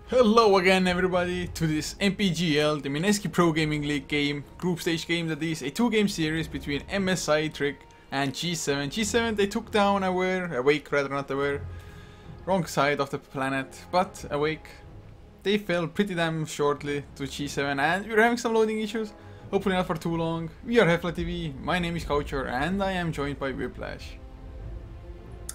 Hello again everybody to this MPGL, the Mineski Pro Gaming League game, group stage game that is a two-game series between MSI Trick and Gse7en. Gse7en, they took down Awake rather, not Aware, wrong side of the planet, but Awake. They fell pretty damn shortly to Gse7en and we're having some loading issues, hopefully not for too long. We are HeflaTV, my name is Coucher and I am joined by Whiplash.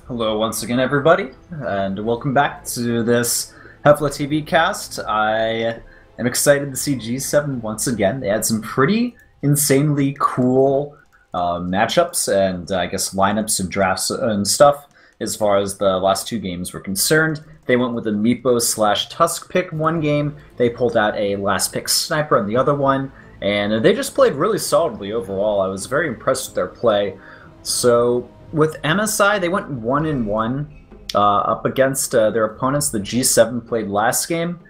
Hello once again everybody, and welcome back to this HeflaTV cast. I am excited to see Gse7en once again. They had some pretty insanely cool matchups and I guess lineups and drafts and stuff as far as the last two games were concerned. They went with a Meepo / Tusk pick one game. They pulled out a last pick sniper on the other one, and they just played really solidly overall. I was very impressed with their play. So with MSI, they went 1-1. Up against their opponents. The Gse7en played last game.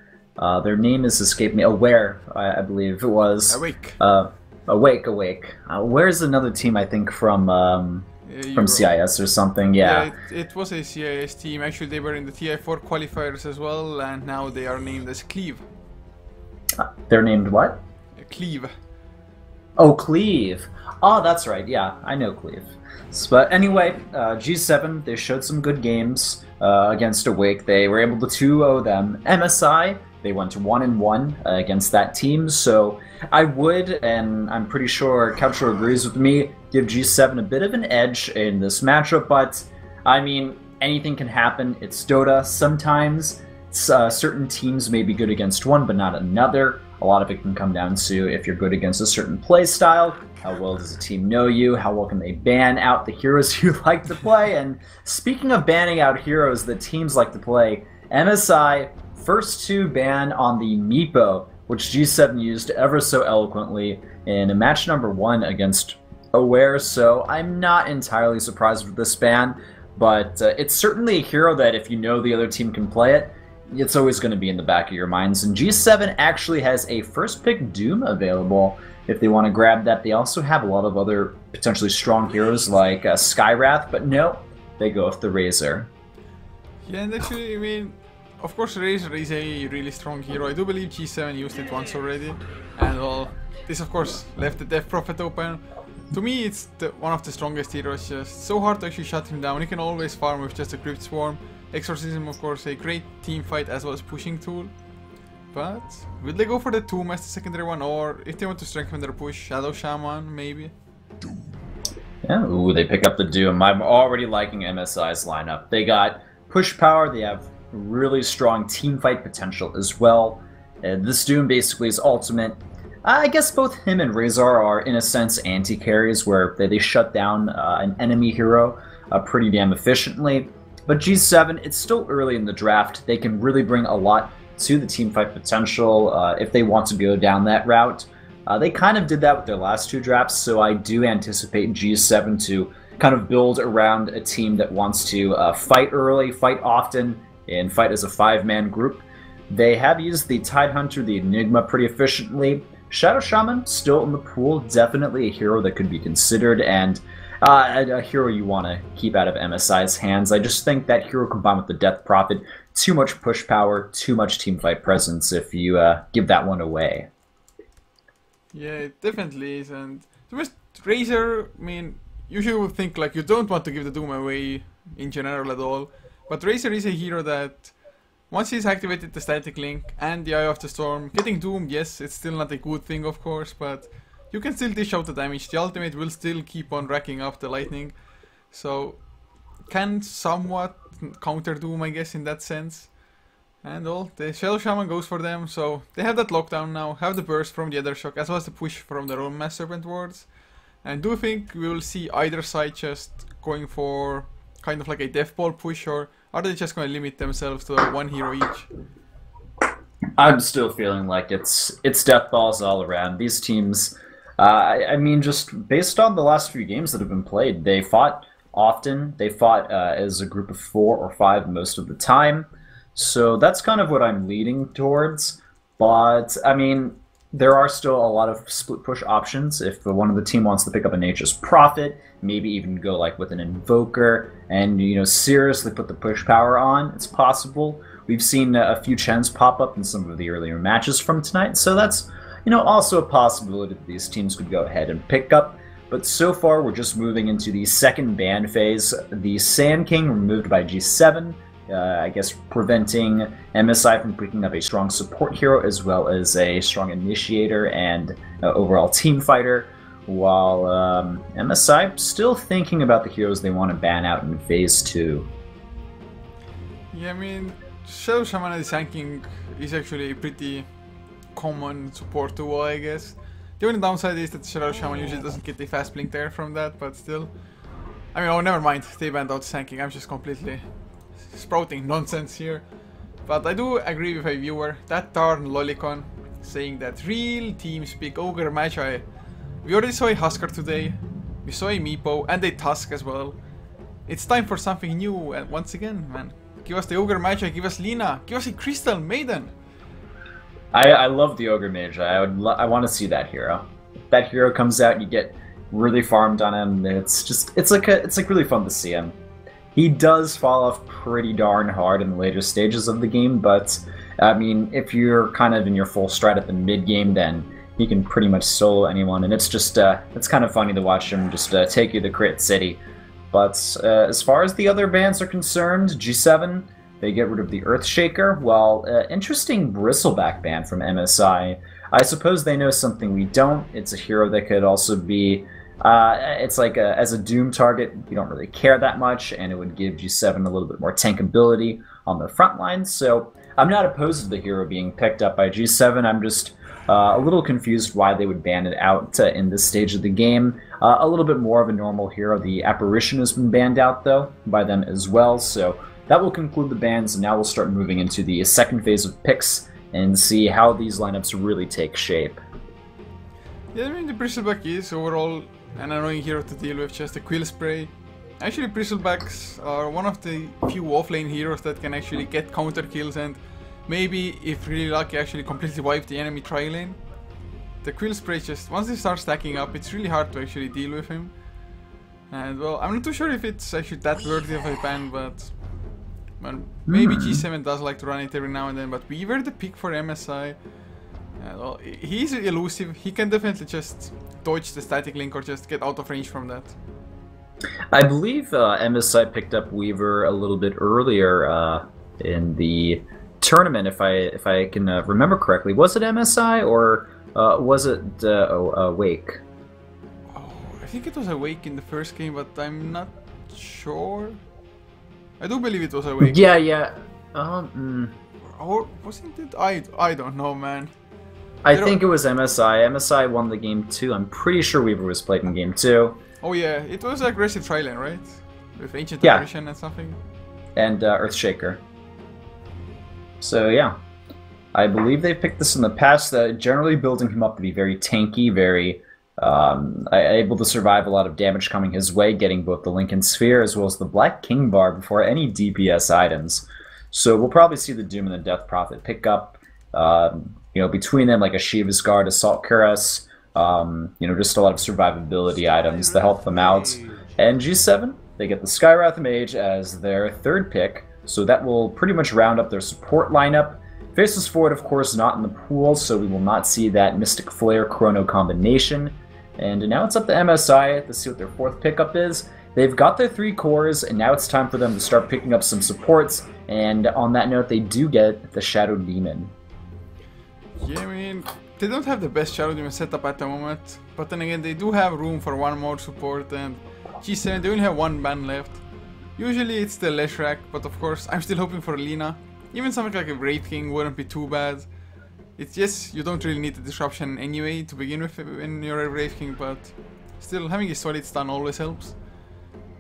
Their name is escaped me. Aware, I believe it was. Awake. Awake. Where's another team? I think from CIS or something. Yeah. It was a CIS team. Actually, they were in the TI4 qualifiers as well, and now they are named as Cleave. They're named what? Cleave. Oh, Cleave. Oh, that's right. Yeah, I know Cleave. But anyway, Gse7en, they showed some good games against Awake. They were able to 2-0 them. MSI, they went 1-1 against that team. So I would, and I'm pretty sure Coucher agrees with me, give Gse7en a bit of an edge in this matchup. But, I mean, anything can happen. It's Dota. Sometimes certain teams may be good against one, but not another. A lot of it can come down to if you're good against a certain play style, how well does a team know you, how well can they ban out the heroes you like to play. And speaking of banning out heroes that teams like to play, MSI first to ban on the Meepo, which Gse7en used ever so eloquently in match number 1 against Aware, so I'm not entirely surprised with this ban, but it's certainly a hero that if you know the other team can play it, it's always going to be in the back of your minds. And Gse7en actually has a first pick Doom available if they want to grab that. They also have a lot of other potentially strong heroes like Skywrath, but no, they go with the Razor. Yeah, and actually, I mean, of course Razor is a really strong hero. I do believe Gse7en used it once already, and well, this of course left the Death Prophet open. To me, it's one of the strongest heroes. Just so hard to actually shut him down. He can always farm with just a Crypt Swarm. Exorcism, of course, a great team fight as well as pushing tool. But will they go for the Tomb as the secondary one, or if they want to strengthen their push, Shadow Shaman maybe? Yeah, ooh, they pick up the Doom. I'm already liking MSI's lineup. They got push power, they have really strong team fight potential as well. This Doom basically is ultimate. I guess both him and Razor are, in a sense, anti-carries, where they shut down an enemy hero pretty damn efficiently. But Gse7en, it's still early in the draft. They can really bring a lot to the teamfight potential if they want to go down that route. They kind of did that with their last two drafts, so I do anticipate Gse7en to kind of build around a team that wants to fight early, fight often, and fight as a 5-man group. They have used the Tidehunter, the Enigma, pretty efficiently. Shadow Shaman, still in the pool, definitely a hero that could be considered, and a hero you want to keep out of MSI's hands. I just think that hero combined with the Death Prophet, too much push power, too much teamfight presence if you give that one away. Yeah, it definitely is. And to be honest, Razor, I mean, usually would think like you don't want to give the Doom away in general at all. But Razor is a hero that once he's activated the Static Link and the Eye of the Storm, getting doomed, yes, it's still not a good thing of course, but you can still dish out the damage. The ultimate will still keep on racking up the lightning. So, can somewhat counter Doom, I guess, in that sense. And all, the Shadow Shaman goes for them. So, they have that lockdown now, have the burst from the Ether Shock, as well as the push from the Roman Mass Serpent wards. And do think we will see either side just going for kind of like a Death Ball push, or are they just going to limit themselves to one hero each? I'm still feeling like it's Death Balls all around. These teams, I mean, just based on the last few games that have been played, they fought often. They fought as a group of 4 or 5 most of the time. So that's kind of what I'm leaning towards. But, I mean, there are still a lot of split push options. If one of the team wants to pick up a Nature's Prophet, maybe even go like with an Invoker and, you know, seriously put the push power on, it's possible. we've seen a few Chens pop up in some of the earlier matches from tonight, so that's, also a possibility that these teams could go ahead and pick up. But so far, we're just moving into the second ban phase. The Sand King removed by Gse7, I guess preventing MSI from picking up a strong support hero as well as a strong initiator and overall team fighter, while MSI still thinking about the heroes they want to ban out in phase 2. Yeah, I mean, Shadow Shaman and the Sand King is actually a pretty common support duo, I guess. The only downside is that Shadow Shaman usually doesn't get the fast blink there from that, but still. I mean, oh, never mind, they banned out Sand King. I'm just completely sprouting nonsense here. But I do agree with a viewer, that darn Lolicon, saying that real teams pick Ogre Magi. We already saw a Husker today, we saw a Meepo, and a Tusk as well. It's time for something new, and once again, man. Give us the Ogre Magi, give us Lina, give us a Crystal Maiden. I love the Ogre Magi. I want to see that hero. If that hero comes out, you get really farmed on him. It's like really fun to see him. He does fall off pretty darn hard in the later stages of the game, but I mean, if you're kind of in your full stride at the mid game, then he can pretty much solo anyone, and it's just it's kind of funny to watch him just take you to Crit City. But as far as the other bans are concerned, Gse7, they get rid of the Earthshaker, while interesting Bristleback ban from MSI. I suppose they know something we don't. It's a hero that could also be, it's like as a Doom target, you don't really care that much, and it would give Gse7 a little bit more tankability on the front line. So I'm not opposed to the hero being picked up by Gse7. I'm just a little confused why they would ban it out in this stage of the game. A little bit more of a normal hero. The Apparition has been banned out, though, by them as well. So that will conclude the bans, and now we'll start moving into the second phase of picks and see how these lineups really take shape. Yeah, I mean, the Bristleback is overall an annoying hero to deal with, just a Quill Spray. Actually, Bristlebacks are one of the few offlane heroes that can actually get counter kills and maybe, if really lucky, actually completely wipe the enemy tri-lane. The Quill Spray, just once they start stacking up, it's really hard to actually deal with him. And well, I'm not too sure if it's actually that worthy of a ban, but well, maybe Gse7 does like to run it every now and then. But Weaver, the pick for MSI, well, he's elusive. He can definitely just dodge the static link or just get out of range from that. I believe MSI picked up Weaver a little bit earlier in the tournament, if I can remember correctly. Was it MSI or was it Awake? Oh, I think it was Awake in the first game, but I'm not sure. I do believe it was Awake. Yeah. Or wasn't it? I don't know, man. I think it was MSI. MSI won the game 2. I'm pretty sure Weaver was played in game 2. Oh yeah, it was aggressive tri-lane, right? With Ancient Apparition and something. And Earthshaker. So yeah, I believe they've picked this in the past, generally building him up to be very tanky, very able to survive a lot of damage coming his way, getting both the Lincoln Sphere as well as the Black King Bar before any DPS items. So we'll probably see the Doom and the Death Prophet pick up, between them, like a Shiva's Guard, Assault Cuirass, just a lot of survivability items to help them out. And Gse7, they get the Skywrath Mage as their third pick. So that will pretty much round up their support lineup. Faceless Void, of course, not in the pool, so we will not see that Mystic Flare Chrono combination. And now it's up to MSI to see what their fourth pickup is. They've got their 3 cores, and now it's time for them to start picking up some supports. And on that note, they do get the Shadow Demon. Yeah, I mean, they don't have the best Shadow Demon setup at the moment. But then again, they do have room for one more support, and Gse7, they only have 1 ban left. Usually it's the Leshrac, but of course I'm still hoping for Lina. Even something like a Wraith King wouldn't be too bad. It's just, you don't really need the disruption anyway to begin with when you're a Wraith King, but still having a solid stun always helps.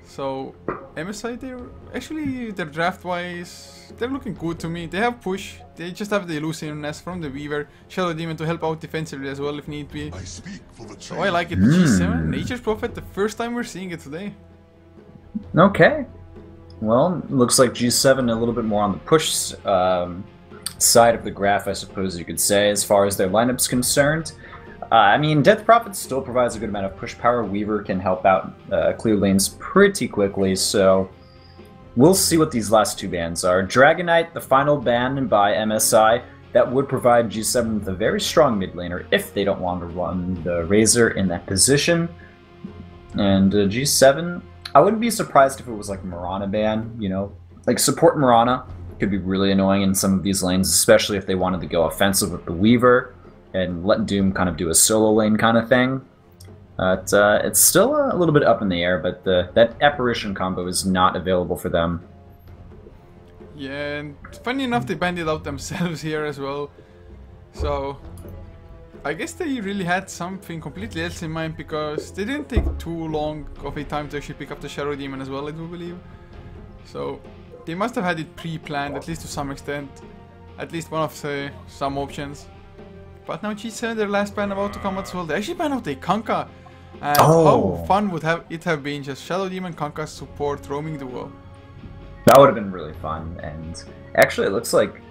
So MSI, their draft wise, they're looking good to me. They have push, they just have the elusiveness from the Weaver, Shadow Demon to help out defensively as well if need be. So I like it. Gse7, Nature's Prophet, the first time we're seeing it today. Okay. Well, looks like Gse7 a little bit more on the push side of the graph, I suppose you could say, as far as their lineup's concerned. I mean, Death Prophet still provides a good amount of push power. Weaver can help out clear lanes pretty quickly, so we'll see what these last two bans are. Dragonite, the final ban by MSI, that would provide Gse7en with a very strong mid laner if they don't want to run the Razor in that position. And Gse7en, I wouldn't be surprised if it was like Mirana ban, you know, like support Mirana could be really annoying in some of these lanes, especially if they wanted to go offensive with the Weaver and let Doom kind of do a solo lane kind of thing. It's still a little bit up in the air, but that Apparition combo is not available for them. Yeah, and funny enough, they banned it out themselves here as well. So, I guess they really had something completely else in mind, because they didn't take too long of a time to actually pick up the Shadow Demon as well, I do believe. So, they must have had it pre-planned, at least to some extent. At least one of some options. But now Gse7en, their last ban about to come out as well. They actually banned out a Kanka. And how fun would it have been just Shadow Demon Kanka support roaming duo. That would have been really fun, and actually it looks like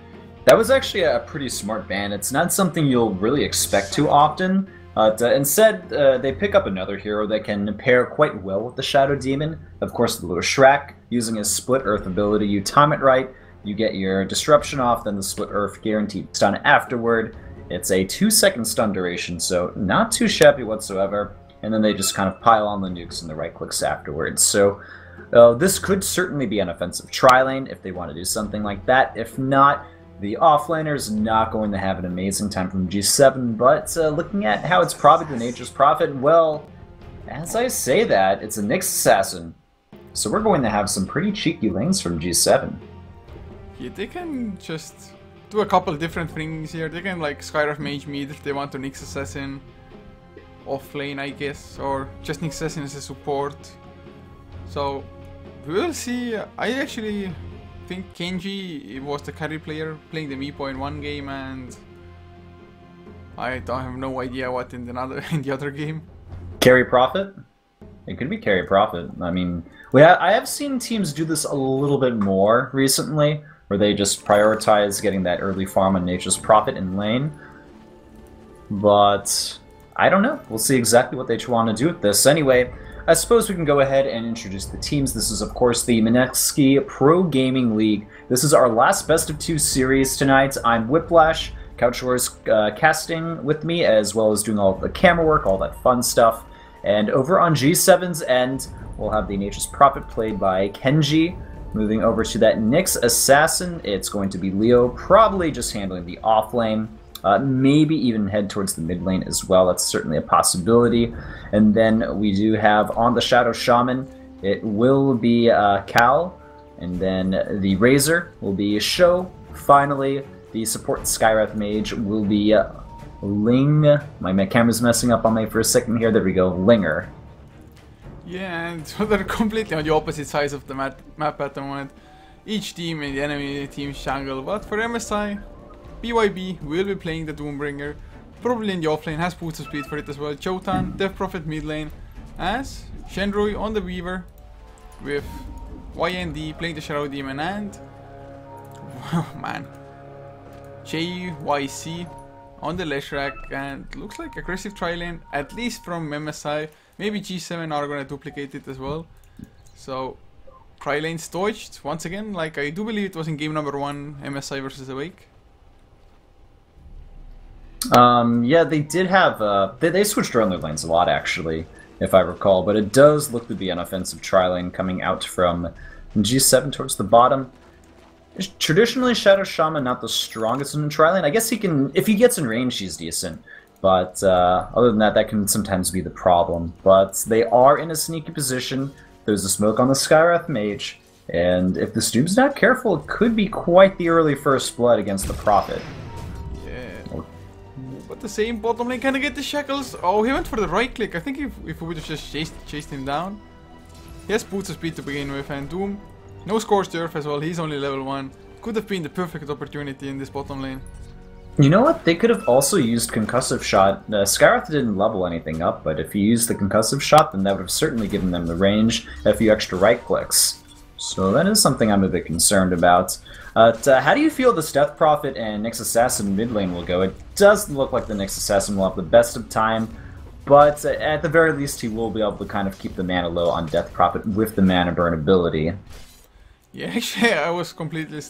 that was actually a pretty smart ban. It's not something you'll really expect too often. Instead, they pick up another hero that can pair quite well with the Shadow Demon. Of course, the little Shrek, using his Split Earth ability, you time it right, you get your Disruption off, then the Split Earth guaranteed stun afterward. It's a 2-second stun duration, so not too shabby whatsoever. And then they just kind of pile on the nukes and the right clicks afterwards. So this could certainly be an offensive tri-lane if they want to do something like that. If not, the offlaner is not going to have an amazing time from Gse7en, but looking at how it's probably the Nature's Prophet, well, as I say that, it's a Nyx Assassin. So we're going to have some pretty cheeky lanes from Gse7en. Yeah, they can just do a couple different things here. They can like Skywrath Mage mid if they want to Nyx Assassin off lane, I guess, or just Nyx Assassin as a support. So we will see. I actually think Kenji was the carry player playing the Meepo in one game, and I don't have no idea what in the other game. Carry Prophet? It could be Carry Prophet. I mean, I have seen teams do this a little bit more recently, where they just prioritize getting that early farm on Nature's Prophet in lane. But I don't know. We'll see exactly what they want to do with this. Anyway, I suppose we can go ahead and introduce the teams. This is, of course, the Minetsky Pro Gaming League. This is our last best of 2 series tonight. I'm Whiplash, Couchwar's casting with me, as well as doing all the camera work, all that fun stuff. And over on Gse7en's end, we'll have the Nature's Prophet played by Kenji. Moving over to that Nyx Assassin, it's going to be Leo, probably just handling the off lane. Maybe even head towards the mid lane as well. That's certainly a possibility. And then we do have on the Shadow Shaman, it will be Cal. And then the Razor will be Sho. Finally, the support Skywrath Mage will be Ling. My camera's messing up on me for a second here. There we go, Linger. Yeah, and so they're completely on the opposite sides of the map at the moment. Each team in the enemy team's jungle, but for MSI, BYB will be playing the Doombringer, probably in the offlane, has boots of speed for it as well. Chotan, Death Prophet mid lane, as Shenrui on the Weaver, with YND playing the Shadow Demon, and man, JYC on the Leshrac, and looks like aggressive tri-lane, at least from MSI. Maybe Gse7en are gonna duplicate it as well. So tri-lane staged once again, like I do believe it was in game number 1, MSI versus Awake. Yeah, they did have, they switched around their lanes a lot, actually, if I recall, but it does look to be an offensive tri-lane coming out from Gse7en towards the bottom. Traditionally, Shadow Shaman not the strongest in the tri-lane. I guess he can, if he gets in range, he's decent, but other than that, that can sometimes be the problem. But they are in a sneaky position. There's a smoke on the Skywrath Mage, and if the Stoom's not careful, it could be quite the early first blood against the Prophet. But the same bottom lane, can I get the shackles? Oh, he went for the right click. I think if we would have just chased him down. He has boots of speed to begin with, and Doom, no Scorched Earth as well, he's only level 1. Could have been the perfect opportunity in this bottom lane. You know what? They could have also used Concussive Shot. Skywrath didn't level anything up, but if you used the Concussive Shot, then that would have certainly given them the range, a few extra right clicks. So that is something I'm a bit concerned about. How do you feel this Death Prophet and Nyx Assassin mid lane will go? It doesn't look like the Nyx Assassin will have the best of time, but at the very least he will be able to kind of keep the mana low on Death Prophet with the mana burn ability. Yeah, actually, I was completely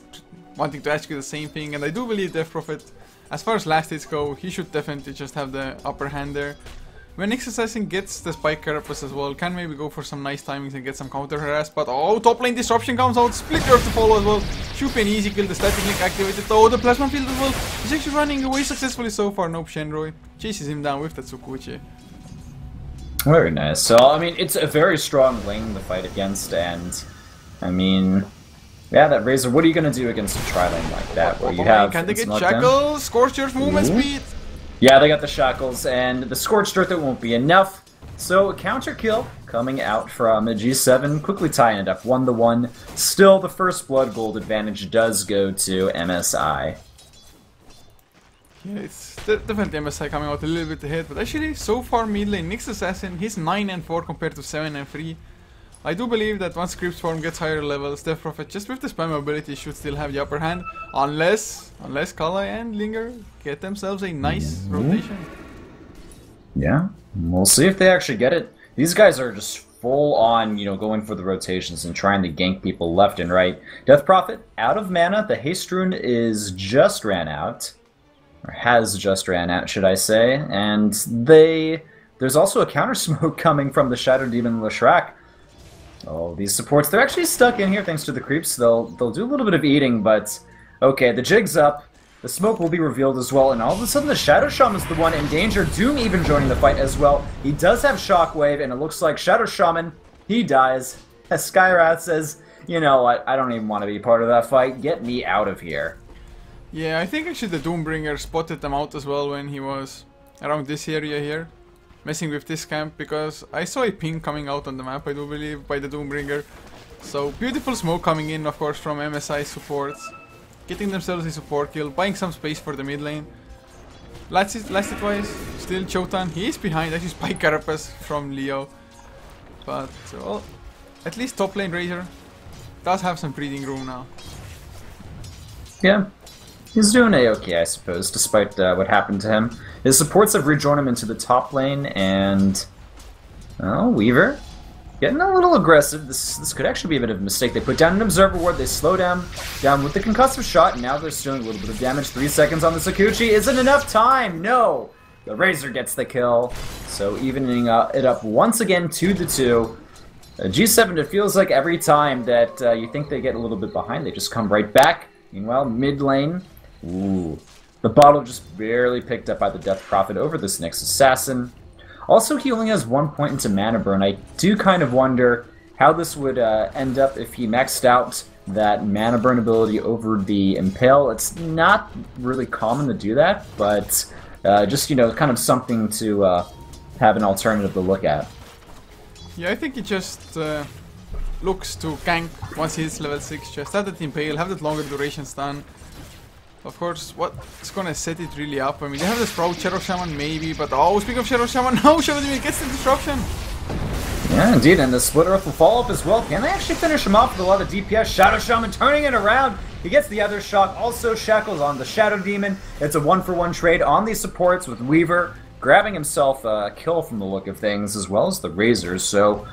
wanting to ask you the same thing, and I do believe Death Prophet, as far as last hits go, he should definitely just have the upper hand there. When Gse7en gets the Spike Carapace as well, can maybe go for some nice timings and get some counter harass, but oh, top lane disruption comes out, Split Earth to follow as well. Should be an easy kill, the static link activated, oh, the Plasma Field as well. He's actually running away successfully so far. Nope, Shenroi chases him down with that Tsukuchi. Very nice. So, I mean, it's a very strong lane to fight against, and, I mean, yeah, that Razor, what are you going to do against a tri-lane like that, where you have... Can they get Shackles? Scorched Earth movement speed? Yeah, they got the Shackles, and the Scorched Earth, it won't be enough. So, a counter kill coming out from Gse7en, quickly tying it up 1-1. Still, the first Blood Gold advantage does go to MSI. Yeah, it's definitely MSI coming out a little bit ahead, but actually, so far mid lane, Gse7en, he's 9-4 compared to 7-3. I do believe that once Crypt's form gets higher levels, Death Prophet, just with the spam ability, should still have the upper hand, unless Kala and Linger get themselves a nice rotation. Yeah, we'll see if they actually get it. These guys are just full on, you know, going for the rotations and trying to gank people left and right. Death Prophet, out of mana, the Haste Rune is just ran out. Or has just ran out, should I say. And there's also a counter smoke coming from the Shadow Demon Leshrac. Oh, these supports, they're actually stuck in here thanks to the creeps. They'll do a little bit of eating, but okay, the jig's up. The smoke will be revealed as well, and all of a sudden the Shadow Shaman's the one in danger. Doom even joining the fight as well. He does have Shockwave, and it looks like Shadow Shaman, he dies. As Skyrath says, you know what, I don't even want to be part of that fight. Get me out of here. Yeah, I think actually the Doombringer spotted them out as well when he was around this area here, messing with this camp, because I saw a ping coming out on the map, I do believe, by the Doombringer. So, beautiful smoke coming in, of course, from MSI supports. Getting themselves a support kill, buying some space for the mid lane. Last hit wise, still Chotan, he is behind, actually Spike Carapace from Leo. But, well, at least top lane Razor does have some breathing room now. Yeah. He's doing A-okay, I suppose, despite what happened to him. His supports have rejoined him into the top lane, and... oh, Weaver getting a little aggressive. This could actually be a bit of a mistake. They put down an Observer Ward, they slow down with the concussive shot, and now they're stealing a little bit of damage. 3 seconds on the Sakuchi isn't enough time! No! The Razor gets the kill, so evening it up once again, 2-2. Gse7en, it feels like every time that you think they get a little bit behind, they just come right back. Meanwhile, mid lane... ooh. The bottle just barely picked up by the Death Prophet over this next Assassin. Also, he only has 1 point into mana burn. I do kind of wonder how this would end up if he maxed out that mana burn ability over the Impale. It's not really common to do that, but just, you know, kind of something to have an alternative to look at. Yeah, I think he just looks to gank once he hits level 6, just have that Impale, have that longer duration stun. Of course, what's gonna set it really up? I mean, they have the Sprout Shadow Shaman maybe, but oh, speaking of Shadow Shaman, no, Shadow Demon gets the disruption! Yeah, indeed, and the Split Earth will follow up as well. Can they actually finish him off with a lot of DPS? Shadow Shaman turning it around. He gets the other shock, also Shackles on the Shadow Demon. It's a 1-for-1 trade on these supports with Weaver grabbing himself a kill from the look of things, as well as the Razors. So,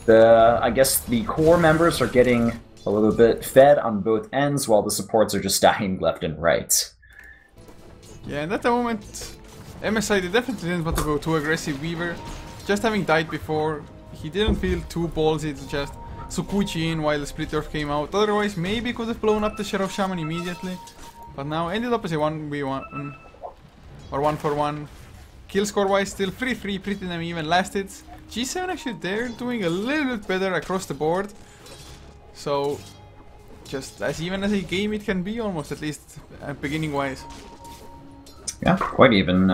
I guess the core members are getting a little bit fed on both ends, while the supports are just dying left and right. Yeah, and at the moment, MSI, they definitely didn't want to go too aggressive. Weaver, just having died before, he didn't feel too ballsy to just Tsukuchi in while the Split Earth came out. Otherwise, maybe could have blown up the Shadow Shaman immediately. But now ended up as a 1v1 or 1-for-1. Kill score wise, still 3-3, pretty damn even. Last hits, Gse7en actually there doing a little bit better across the board. So, just as even as a game it can be, almost, at least beginning-wise. Yeah, quite even.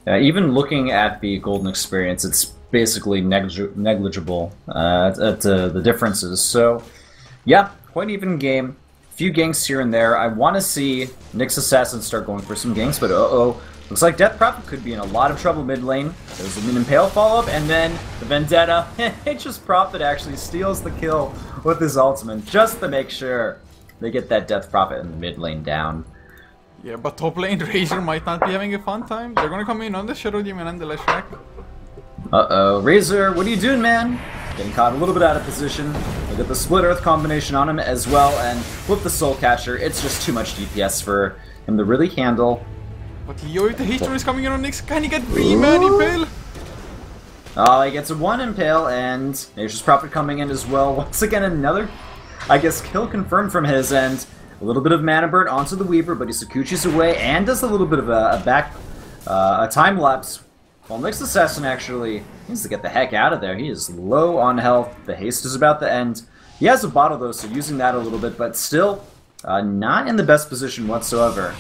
Even looking at the Golden Experience, it's basically negligible at the differences. So, yeah, quite even game. Few ganks here and there. I want to see Gse7en start going for some ganks, but looks like Death Prophet could be in a lot of trouble mid lane. There's an Impale follow-up, and then the Vendetta. Just Prophet actually steals the kill with his ultimate, just to make sure they get that Death Prophet in the mid lane down. Yeah, but top lane Razor might not be having a fun time. They're gonna come in on the Shadow Demon and the Leshrac. Razor, what are you doing, man? Getting caught a little bit out of position. The You got the Split Earth combination on him as well, and with the Soul Catcher, it's just too much DPS for him to really handle. But yo, the Hatron is coming in on Nyx. Can he get 3-man Impale? Oh, he gets a 1 Impale, and Nature's Prophet coming in as well. Once again, another, I guess, kill confirmed from his end. A little bit of mana burn onto the Weaver, but he Sakuchi's away and does a little bit of a time lapse. Well, Nyx Assassin actually needs to get the heck out of there. He is low on health. The haste is about to end. He has a bottle though, so using that a little bit, but still not in the best position whatsoever.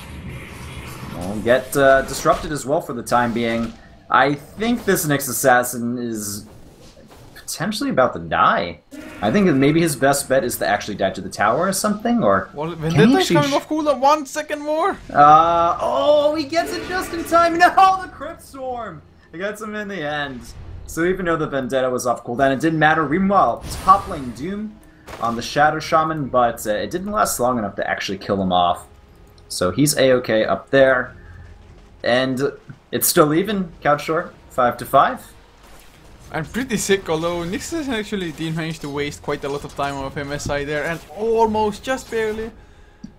We'll get disrupted as well for the time being. I think this Nyx Assassin is potentially about to die. I think that maybe his best bet is to actually die to the tower or something, or... Well, Vendetta's coming off cooldown 1 second more! Oh, he gets it just in time! No, the Crypt Swarm! He gets him in the end. So even though the Vendetta was off cooldown, it didn't matter. Meanwhile, top lane Doom on the Shadow Shaman, but it didn't last long enough to actually kill him off. So he's A-okay up there. And it's still even, Couch Short, 5-5. I'm pretty sick, although Nyx actually did manage to waste quite a lot of time off MSI there, and almost, just barely,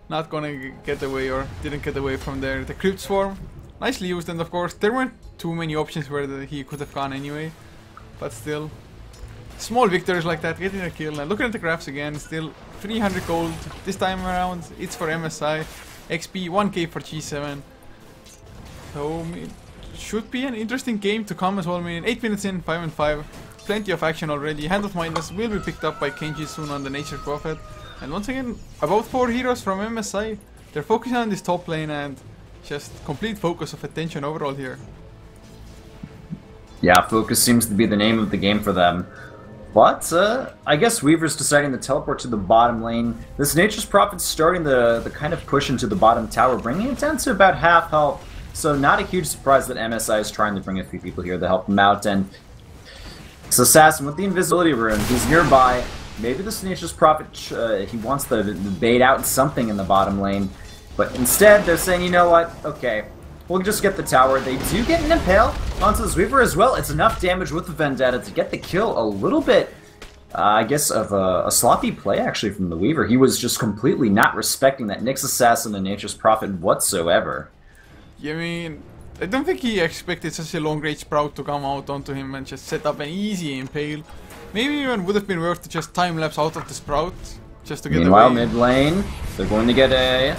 not gonna get away, or didn't get away from there. The Crypt Swarm, nicely used, and of course there weren't too many options where he could have gone anyway, but still, small victories like that, getting a kill. And looking at the graphs again, still 300 gold this time around. It's for MSI, XP 1k for Gse7en. So should be an interesting game to come as well. I mean, 8 minutes in, 5-5, plenty of action already. Hand of Mindless will be picked up by Kenji soon on the Nature's Prophet. And once again, about 4 heroes from MSI. They're focusing on this top lane and just complete focus of attention overall here. Yeah, focus seems to be the name of the game for them. But, I guess Weaver's deciding to teleport to the bottom lane. This Nature's Prophet's starting the kind of push into the bottom tower, bringing it down to about half health. So not a huge surprise that MSI is trying to bring a few people here to help him out. And it's Assassin with the invisibility rune. He's nearby. Maybe this Nature's Prophet, he wants to bait out something in the bottom lane. But instead, they're saying, you know what, okay, we'll just get the tower. They do get an Impale onto this Weaver as well. It's enough damage with the Vendetta to get the kill. A little bit, I guess, of a sloppy play, actually, from the Weaver. He was just completely not respecting that Nyx Assassin and Nature's Prophet whatsoever. Yeah, I mean, I don't think he expected such a long-range Sprout to come out onto him and just set up an easy Impale. Maybe even would have been worth to just time-lapse out of the Sprout, just to get Meanwhile, away. mid lane, they're going to get a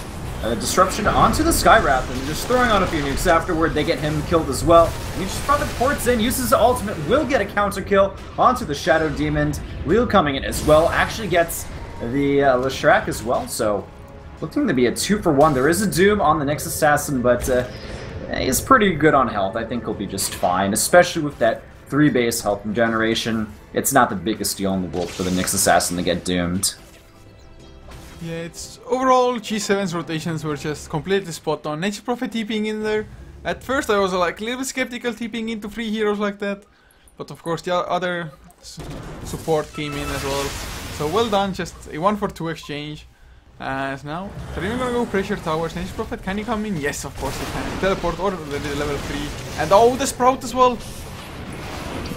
disruption onto the Skywrath, and just throwing on a few nukes afterward. They get him killed as well. Nature's Prophet ports in, uses his ultimate, will get a counter kill onto the Shadow Demon. Leo coming in as well, actually gets the Leshrac as well, so looking to be a 2-for-1. There is a Doom on the Nyx Assassin, but he's pretty good on health. I think he'll be just fine, especially with that 3 base health generation. It's not the biggest deal in the world for the Nyx Assassin to get doomed. Yeah, it's overall Gse7en's rotations were just completely spot on. Nature's Prophet TPing in there. At first I was like a little bit skeptical TPing into 3 heroes like that, but of course the other support came in as well. So well done, just a 1-for-2 exchange. As now, they're even gonna go pressure towers. Nature's Prophet, can he come in? Yes, of course he can. Teleport or the level 3. And oh, the Sprout as well.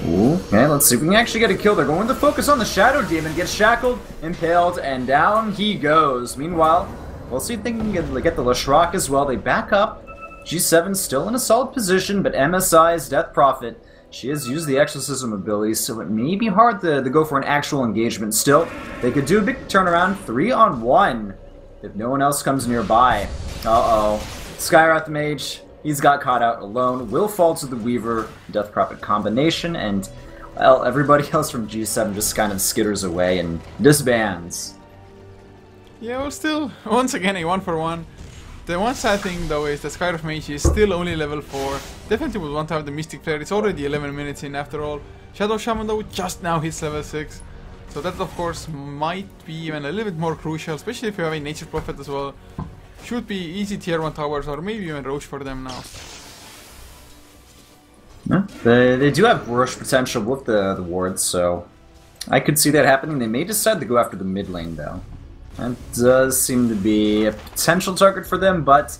Ooh, okay, let's see if we can actually get a kill. They're going to focus on the Shadow Demon. Gets shackled, impaled, and down he goes. Meanwhile, we'll see if they can get the Leshrac as well. They back up. Gse7en still in a solid position, but MSI's Death Prophet, she has used the Exorcism ability, so it may be hard to go for an actual engagement. Still, they could do a big turnaround, 3-on-1, if no one else comes nearby. Uh-oh. Skywrath Mage, he's got caught out alone, will fall to the Weaver Death Prophet combination, and, well, everybody else from Gse7en just kind of skitters away and disbands. Yeah, well, still, once again, a 1-for-1. The one sad thing though is that Skywrath Mage is still only level 4. Definitely would want to have the Mystic Flare. It's already 11 minutes in after all. Shadow Shaman though just now hits level 6. So that of course might be even a little bit more crucial, especially if you have a Nature's Prophet as well. Should be easy tier 1 towers or maybe even Roche for them now. Yeah, they do have Roche potential with the wards, so I could see that happening. They may decide to go after the mid lane though. That does seem to be a potential target for them, but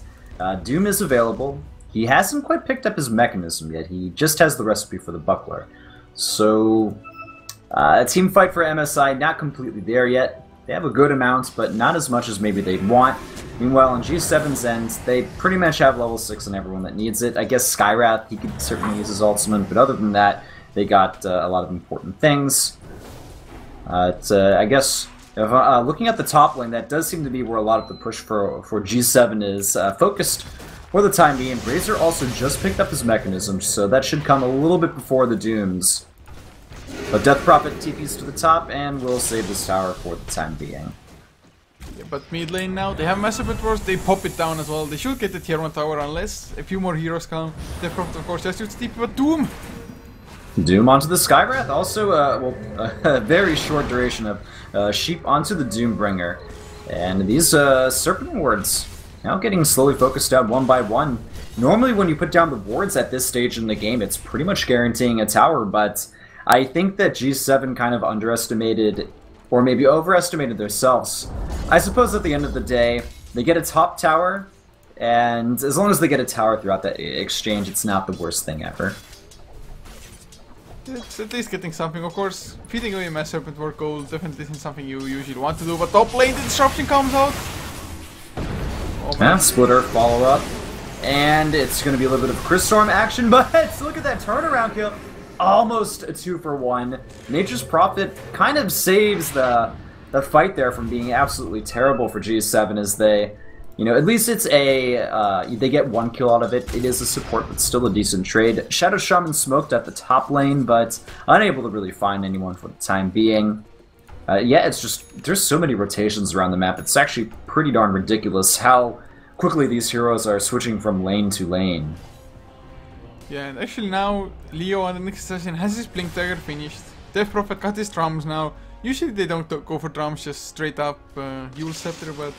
Doom is available. He hasn't quite picked up his mechanism yet. He just has the recipe for the buckler. So Team fight for MSI, not completely there yet. They have a good amount, but not as much as maybe they'd want. Meanwhile, on Gse7en's end, they pretty much have level 6 on everyone that needs it. I guess Skywrath, he could certainly use his ultimate, but other than that, they got a lot of important things. I guess, if, looking at the top lane, that does seem to be where a lot of the push for Gse7en is focused for the time being. Razor also just picked up his mechanism, so that should come a little bit before the Dooms. But Death Prophet TPs to the top, and will save this tower for the time being. Yeah, but mid lane now, they have massive wars, they pop it down as well. They should get the tier 1 tower unless a few more heroes come. Death Prophet, of course, just used TP, but Doom! Doom onto the Skywrath, also a very short duration of Sheep onto the Doombringer. And these Serpent wards now getting slowly focused down one by one. Normally when you put down the wards at this stage in the game, it's pretty much guaranteeing a tower, but I think that Gse7en kind of underestimated, or maybe overestimated themselves. I suppose at the end of the day, they get a top tower, and as long as they get a tower throughout that exchange, it's not the worst thing ever. It's at least getting something, of course. Feeding away Mass Serpent Ward gold definitely isn't something you usually want to do, but top lane the disruption comes out. Oh, yeah, Splitter follow up, and it's going to be a little bit of Chris Storm action, but look at that turnaround kill. Almost a 2 for 1. Nature's Prophet kind of saves the fight there from being absolutely terrible for Gse7en as they, you know, at least it's a, they get 1 kill out of it. It is a support, but still a decent trade. Shadow Shaman smoked at the top lane, but unable to really find anyone for the time being. Yeah, it's just, there's so many rotations around the map. It's actually pretty darn ridiculous how quickly these heroes are switching from lane to lane. Yeah, and actually now Leo on the next session has his Blink Dagger finished. Death Prophet got his drums now. Usually they don't go for drums, just straight up Kiilstofte, but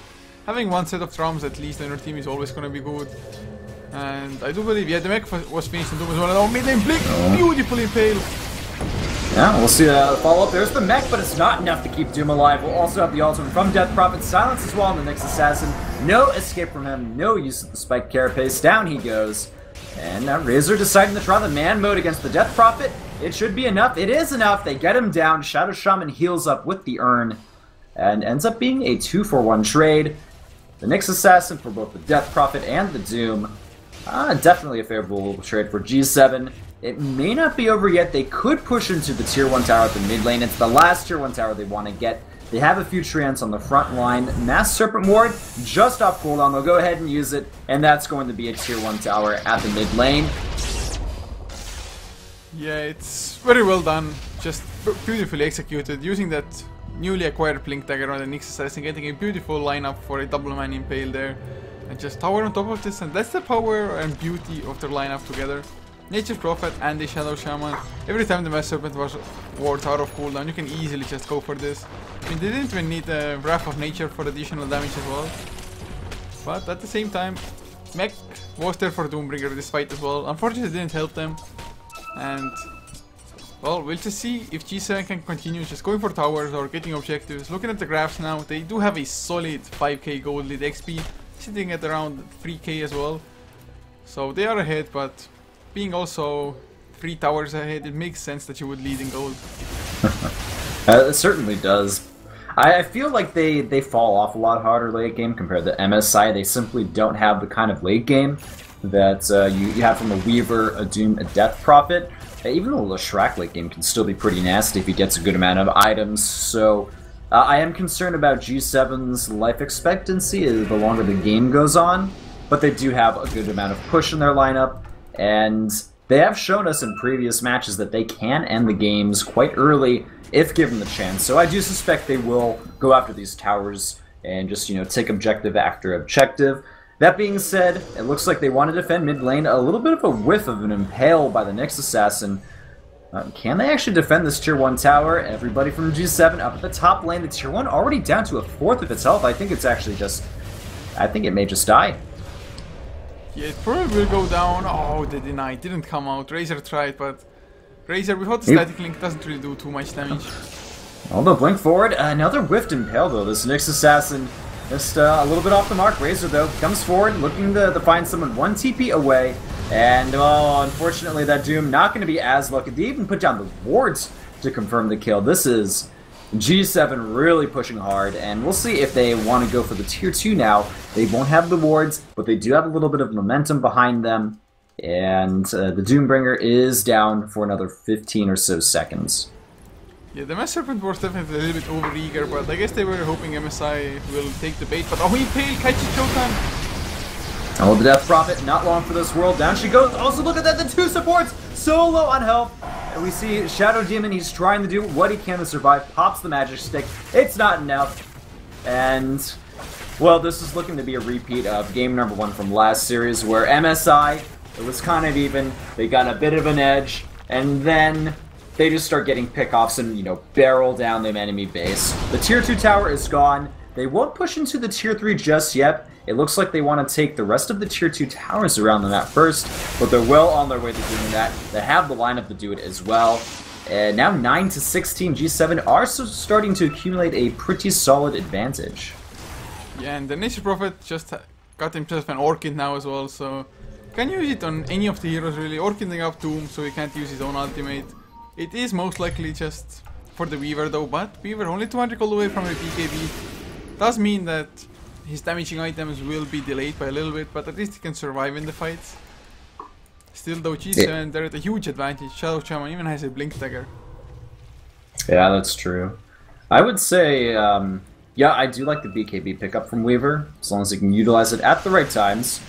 having one set of drums at least on your team is always gonna be good. And I do believe, yeah, the mech was finished in Doom as well. Oh, mid-lane Blink, beautifully impaled. Yeah, we'll see the follow-up. There's the mech, but it's not enough to keep Doom alive. We'll also have the ultimate from Death Prophet. Silence as well on the next assassin. No escape from him, no use of the spike carapace. Down he goes. And now Razor deciding to try the man mode against the Death Prophet. It should be enough. It is enough. They get him down. Shadow Shaman heals up with the urn. And ends up being a 2 for 1 trade. The Nyx Assassin for both the Death Prophet and the Doom. Definitely a favorable trade for Gse7en. It may not be over yet. They could push into the tier 1 tower at the mid lane. It's the last tier 1 tower they want to get. They have a few treants on the front line. Mass Serpent Ward, just off cooldown. They'll go ahead and use it, and that's going to be a tier 1 tower at the mid lane. Yeah, it's very well done. Just beautifully executed. Using that newly acquired Blink Dagger on the Nyx Assassin, getting a beautiful lineup for a double man impale there. And just tower on top of this, and that's the power and beauty of their lineup together. Nature's Prophet and the Shadow Shaman. Every time the Mass Serpent was wards out of cooldown, you can easily just go for this. I mean, they didn't even need the Wrath of Nature for additional damage as well. But at the same time, Mech was there for Doombringer this fight as well. Unfortunately, it didn't help them. And, well, we'll just see if Gse7en can continue just going for towers or getting objectives. Looking at the graphs now, they do have a solid 5k gold lead XP, sitting at around 3k as well. So they are ahead, but being also 3 towers ahead, it makes sense that you would lead in gold. It certainly does. I feel like they fall off a lot harder late game compared to MSI. They simply don't have the kind of late game that you have from a Weaver, a Doom, a Death Prophet. Even though the Shrek late game can still be pretty nasty if he gets a good amount of items. So I am concerned about Gse7en's life expectancy the longer the game goes on. But they do have a good amount of push in their lineup. And they have shown us in previous matches that they can end the games quite early if given the chance. So I do suspect they will go after these towers and just, you know, take objective after objective. That being said, it looks like they want to defend mid lane. A little bit of a whiff of an impale by the Nyx Assassin. Can they actually defend this tier 1 tower? Everybody from Gse7en up at the top lane. The tier 1 already down to a 1/4 of its health. I think it's actually just, I think it may just die. Yeah, it probably will go down. Oh, they denied. Didn't come out. Razor tried, but Razor without the static link doesn't really do too much damage. Although blink forward, another whiffed impale though. This Nyx Assassin just a little bit off the mark. Razor though comes forward, looking to find someone 1 TP away, and oh, unfortunately that Doom not going to be as lucky. They even put down the wards to confirm the kill. This is Gse7en really pushing hard, and we'll see if they want to go for the tier 2 now. They won't have the wards, but they do have a little bit of momentum behind them, and the Doombringer is down for another 15 or so seconds. Yeah, the Mass Serpent was definitely a little bit over-eager, but I guess they were hoping MSI will take the bait, but oh, he failed, catches Shotan! Oh, the Death Prophet, not long for this world, down she goes. Also, look at that, the 2 supports, so low on health. And we see Shadow Demon, he's trying to do what he can to survive, pops the magic stick, it's not enough. And, well, this is looking to be a repeat of game number 1 from last series, where MSI, it was kind of even, they got a bit of an edge, and then they just start getting pickoffs and, you know, barrel down the enemy base. The tier 2 tower is gone. They won't push into the tier 3 just yet. It looks like they want to take the rest of the tier 2 towers around the map first, but they're well on their way to doing that. They have the lineup to do it as well. And now 9 to 16, Gse7en are starting to accumulate a pretty solid advantage. Yeah, and the Nature Prophet just got himself an Orchid now as well, so can use it on any of the heroes really. Orchiding up Doom so he can't use his own ultimate. It is most likely just for the Weaver though, but Weaver only 200 gold away from a BKB. Does mean that his damaging items will be delayed by a little bit, but at least he can survive in the fights. Still though, Gse7en, they're at a huge advantage. Shadow Shaman even has a Blink Dagger. Yeah, that's true. I would say, yeah, I do like the BKB pickup from Weaver, as long as he can utilize it at the right times.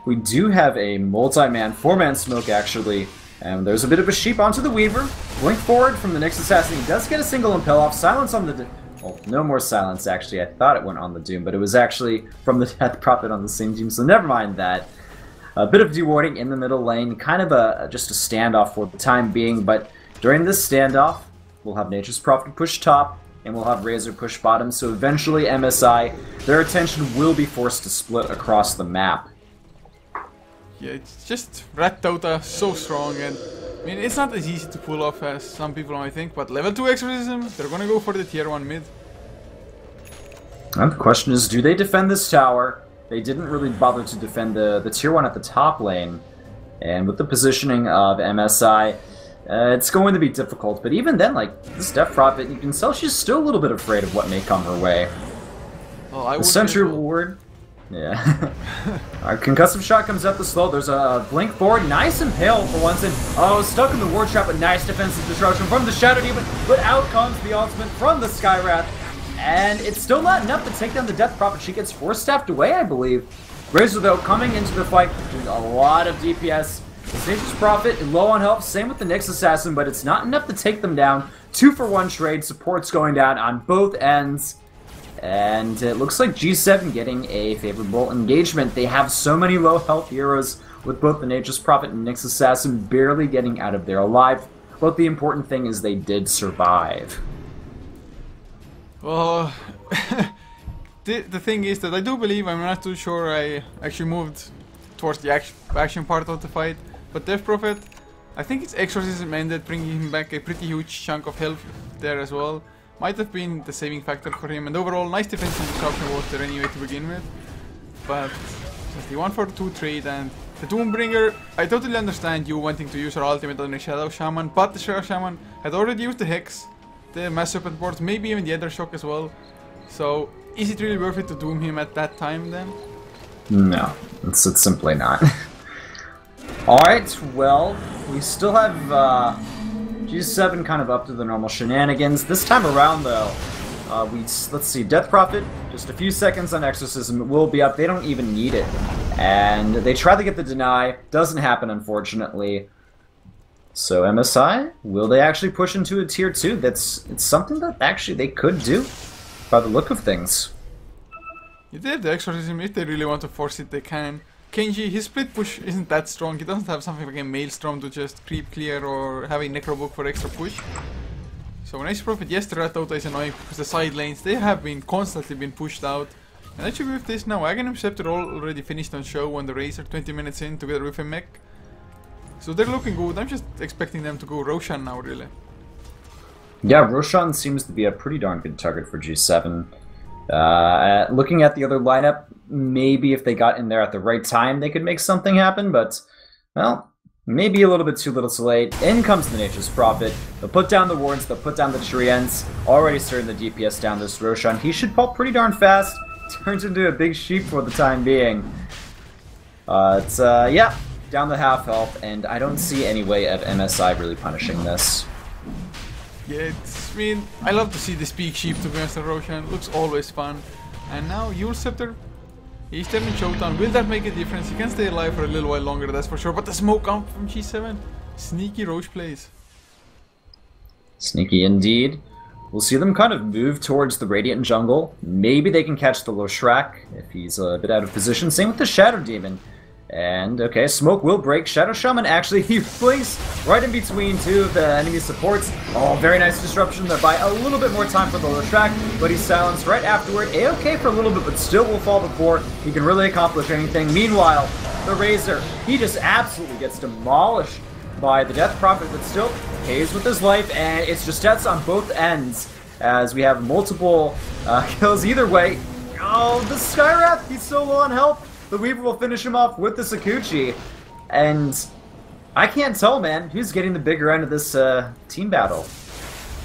We do have a multi-man, 4-man smoke actually, and there's a bit of a sheep onto the Weaver. Blink forward from the next assassin, he does get a single impel off, silence on the... Well, no more silence actually, I thought it went on the Doom, but it was actually from the Death Prophet on the same team, so never mind that. A bit of dewarding in the middle lane, kind of just a standoff for the time being, but during this standoff, we'll have Nature's Prophet push top, and we'll have Razor push bottom, so eventually MSI, their attention will be forced to split across the map. Yeah, it's just Rat Dota, so strong, and I mean, it's not as easy to pull off as some people might think, but level 2 Exorcism, they're gonna go for the tier 1 mid. And the question is, do they defend this tower? They didn't really bother to defend the tier 1 at the top lane, and with the positioning of MSI, it's going to be difficult, but even then, like, this Death Prophet, you can tell she's still a little bit afraid of what may come her way. Oh, the Sentry Ward... Yeah. Our concussive shot comes up the slow. There's a blink forward. Nice impale for once. And oh, stuck in the ward trap, but nice defensive disruption from the Shadow Demon. But out comes the ultimate from the Skywrath. And it's still not enough to take down the Death Prophet. She gets 4-staffed away, I believe. Razor, though, coming into the fight, doing a lot of DPS. The Nature's Prophet, low on health. Same with the Nyx Assassin, but it's not enough to take them down. 2-for-1 trade. Support's going down on both ends. And it looks like Gse7en getting a favorable engagement. They have so many low health heroes with both the Nature's Prophet and Nyx Assassin barely getting out of there alive. But the important thing is they did survive. Well, the thing is that I do believe, I'm not too sure I actually moved towards the action part of the fight, but Death Prophet, I think its Exorcism ended, bringing him back a pretty huge chunk of health there as well. Might have been the saving factor for him, and overall, nice defensive disruption was there anyway to begin with. But just the 1-for-2 trade and the Doombringer, I totally understand you wanting to use her ultimate on the Shadow Shaman, but the Shadow Shaman had already used the Hex, the Mass Serpent board, maybe even the Ether Shock as well. So, is it really worth it to Doom him at that time then? No, it's simply not. Alright, well, we still have Gse7en kind of up to the normal shenanigans. This time around, though, let's see, Death Prophet, just a few seconds on Exorcism, will be up. They don't even need it. And they try to get the deny. Doesn't happen, unfortunately. So MSI, will they actually push into a tier 2? It's something that actually they could do, by the look of things. If they have the Exorcism, if they really want to force it, they can. Kenji, his split push isn't that strong. He doesn't have something like a Maelstrom to just creep clear or have a Necrobook for extra push. So when I Prophet, yes, the Rat Dota is annoying because the side lanes, they have been constantly been pushed out. And actually with this now, Aghanim Scepter already finished on show on the Razor 20 minutes in together with a mech. So they're looking good. I'm just expecting them to go Roshan now, really. Yeah, Roshan seems to be a pretty darn good target for Gse7en. Looking at the other lineup, maybe if they got in there at the right time, they could make something happen, but, well, Maybe a little bit too little too late. In comes the Nature's Prophet. They'll put down the wards, they'll put down the Treants. Already starting the DPS down this Roshan. He should pop pretty darn fast. Turns into a big sheep for the time being. Yeah, down the half health, and I don't see any way of MSI really punishing this. Yeah, I mean, I love to see this big sheep to be honest on Roshan. Looks always fun. And now Kiilstofte, he's turning Showdown. Will that make a difference? He can stay alive for a little while longer, that's for sure. But the smoke out from Gse7. Sneaky Roche plays. Sneaky indeed. We'll see them kind of move towards the Radiant jungle. Maybe they can catch the Loshrek if he's a bit out of position. Same with the Shadow Demon. And, okay, smoke will break. Shadow Shaman actually, he placed right in between two of the enemy supports. Oh, very nice disruption there by a little bit more time for the Loshrek, but he's silenced right afterward. A-okay for a little bit, but still will fall before he can really accomplish anything. Meanwhile, the Razor, he just absolutely gets demolished by the Death Prophet, but still pays with his life, and it's just deaths on both ends as we have multiple kills either way. Oh, the Skywrath, he's so low on health. The Weaver will finish him off with the Sakuchi, and I can't tell, man, who's getting the bigger end of this team battle.